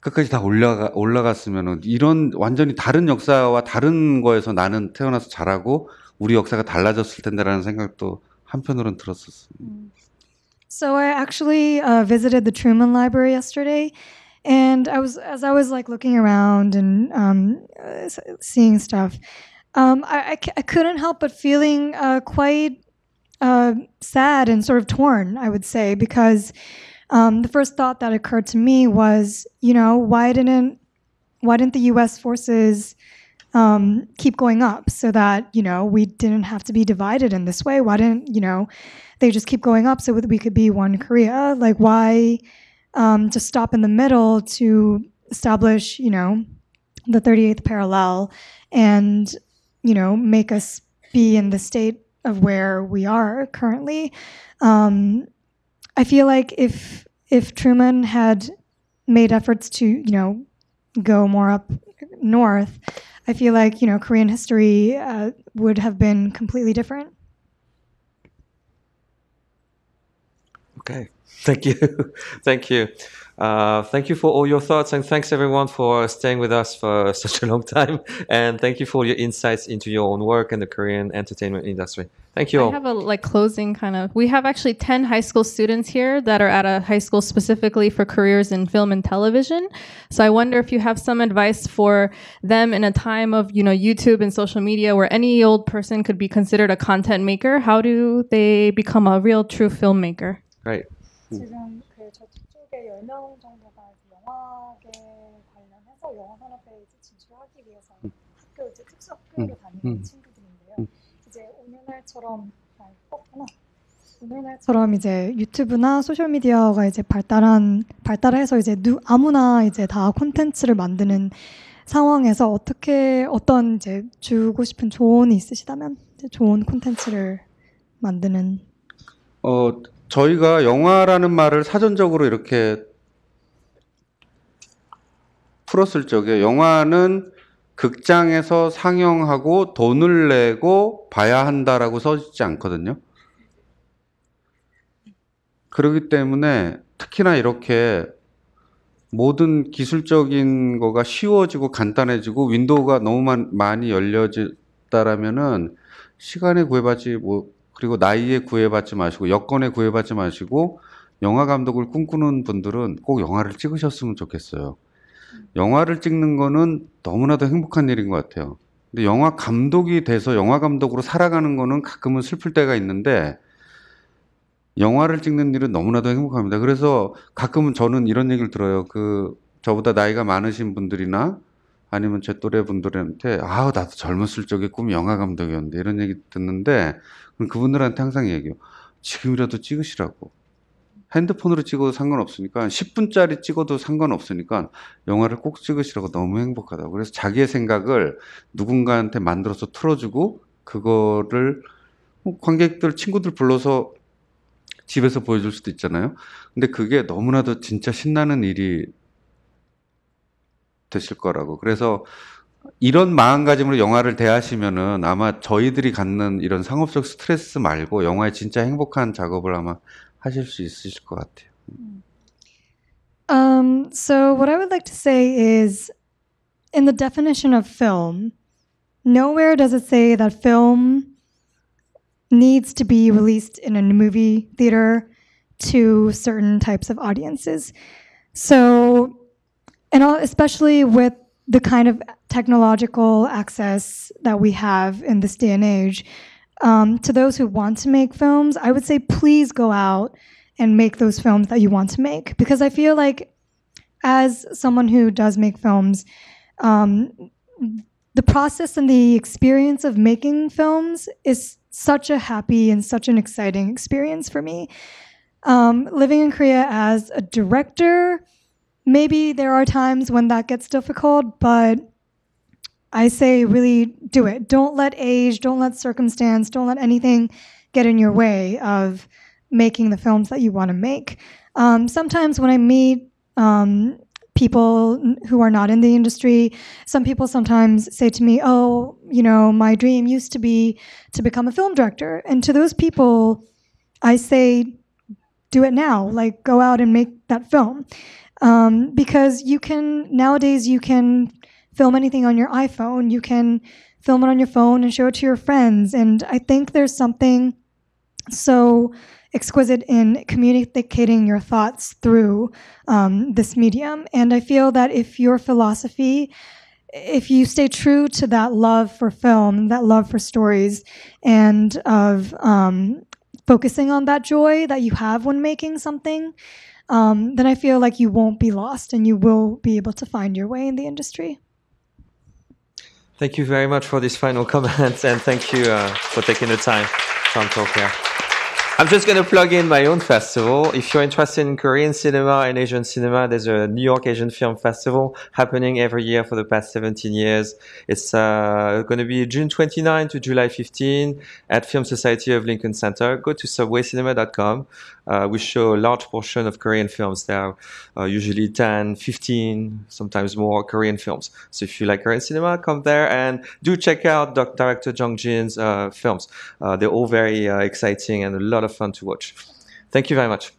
끝까지 다 올라갔으면은 이런 완전히 다른 역사와 다른 거에서 나는 태어나서 자라고 우리 역사가 달라졌을 텐데라는 생각도 한편으로는 들었었어요. So I actually visited the Truman Library yesterday, and as I was like looking around and seeing stuff, I couldn't help but feeling quite sad and sort of torn, I would say, because the first thought that occurred to me was, why didn't the U.S. forces keep going up so that, we didn't have to be divided in this way? Why didn't, they just keep going up so that we could be one Korea? Like, why just stop in the middle to establish, the 38th parallel and, make us be in the state of where we are currently? I feel like if Truman had made efforts to, go more up north, I feel like, Korean history would have been completely different. Okay. Thank you. Thank you. Thank you for all your thoughts, and thanks everyone for staying with us for such a long time. And thank you for your insights into your own work and the Korean entertainment industry. Thank you all. I have a closing kind of. We have actually 10 high school students here that are at a high school specifically for careers in film and television. So I wonder if you have some advice for them in a time of, YouTube and social media where any old person could be considered a content maker. How do they become a real true filmmaker? Right. 지금 저쪽에 10명 정도가 영화계 관련해서 영화 산업에 진출하기 위해서 학교 특수 학교를 다니는 친구들인데요. 이제 오늘날처럼 이제 유튜브나 소셜 미디어가 이제 발달해서 이제 아무나 이제 다 콘텐츠를 만드는 상황에서 어떤 이제 주고 싶은 조언이 있으시다면 이제 좋은 콘텐츠를 만드는 저희가 영화라는 말을 사전적으로 이렇게 풀었을 적에 영화는 극장에서 상영하고 돈을 내고 봐야 한다라고 써있지 않거든요. 그렇기 때문에 특히나 이렇게 모든 기술적인 거가 쉬워지고 간단해지고 윈도우가 너무 많이 열려졌다라면은 시간에 구애받지 그리고 나이에 구애받지 마시고 여건에 구애받지 마시고 영화 감독을 꿈꾸는 분들은 꼭 영화를 찍으셨으면 좋겠어요. 영화를 찍는 거는 너무나도 행복한 일인 것 같아요. 근데 영화 감독이 돼서 영화 감독으로 살아가는 거는 가끔은 슬플 때가 있는데 영화를 찍는 일은 너무나도 행복합니다. 그래서 가끔은 저는 이런 얘기를 들어요. 저보다 나이가 많으신 분들이나 아니면 제 또래 분들한테 나도 젊었을 적에 꿈이 영화 감독이었는데 이런 얘기 듣는데 그분들한테 항상 얘기해요. 지금이라도 찍으시라고. 핸드폰으로 찍어도 상관없으니까 10분짜리 찍어도 상관없으니까 영화를 꼭 찍으시라고. 너무 행복하다고. 그래서 자기의 생각을 누군가한테 만들어서 틀어주고 그거를 관객들 친구들 불러서 집에서 보여줄 수도 있잖아요. 근데 그게 너무나도 진짜 신나는 일이 되실 거라고. 그래서 이런 마음가짐으로 영화를 대하시면은 아마 저희들이 갖는 이런 상업적 스트레스 말고 영화에 진짜 행복한 작업을 아마 하실 수 있으실 것 같아요. So what I would like to say is, in the definition of film, nowhere does it say that film needs to be released in a movie theater to certain types of audiences. So, and especially with the kind of technological access that we have in this day and age, to those who want to make films, I would say please go out and make those films that you want to make. Because I feel like as someone who does make films, the process and the experience of making films is such a happy and such an exciting experience for me. Living in Korea as a director, maybe there are times when that gets difficult, but I say really do it. Don't let age, don't let circumstance, don't let anything get in your way of making the films that you want to make. Sometimes when I meet people who are not in the industry, some people sometimes say to me, my dream used to be to become a film director. And to those people, I say, do it now. Like, go out and make that film. Because nowadays you can film anything on your iPhone. You can film it on your phone and show it to your friends. And I think there's something so exquisite in communicating your thoughts through this medium. And I feel that if your philosophy, if you stay true to that love for film, that love for stories, and of focusing on that joy that you have when making something, then I feel like you won't be lost and you will be able to find your way in the industry. Thank you very much for this final comment, and thank you for taking the time to talk here. I'm just going to plug in my own festival. If you're interested in Korean cinema and Asian cinema, there's a New York Asian Film Festival happening every year for the past 17 years. It's going to be June 29 to July 15 at Film Society of Lincoln Center. Go to subwaycinema.com. We show a large portion of Korean films. There are usually 10, 15, sometimes more Korean films. So if you like Korean cinema, come there and do check out director Jung Jin's films. They're all very exciting and a lot of fun to watch. Thank you very much.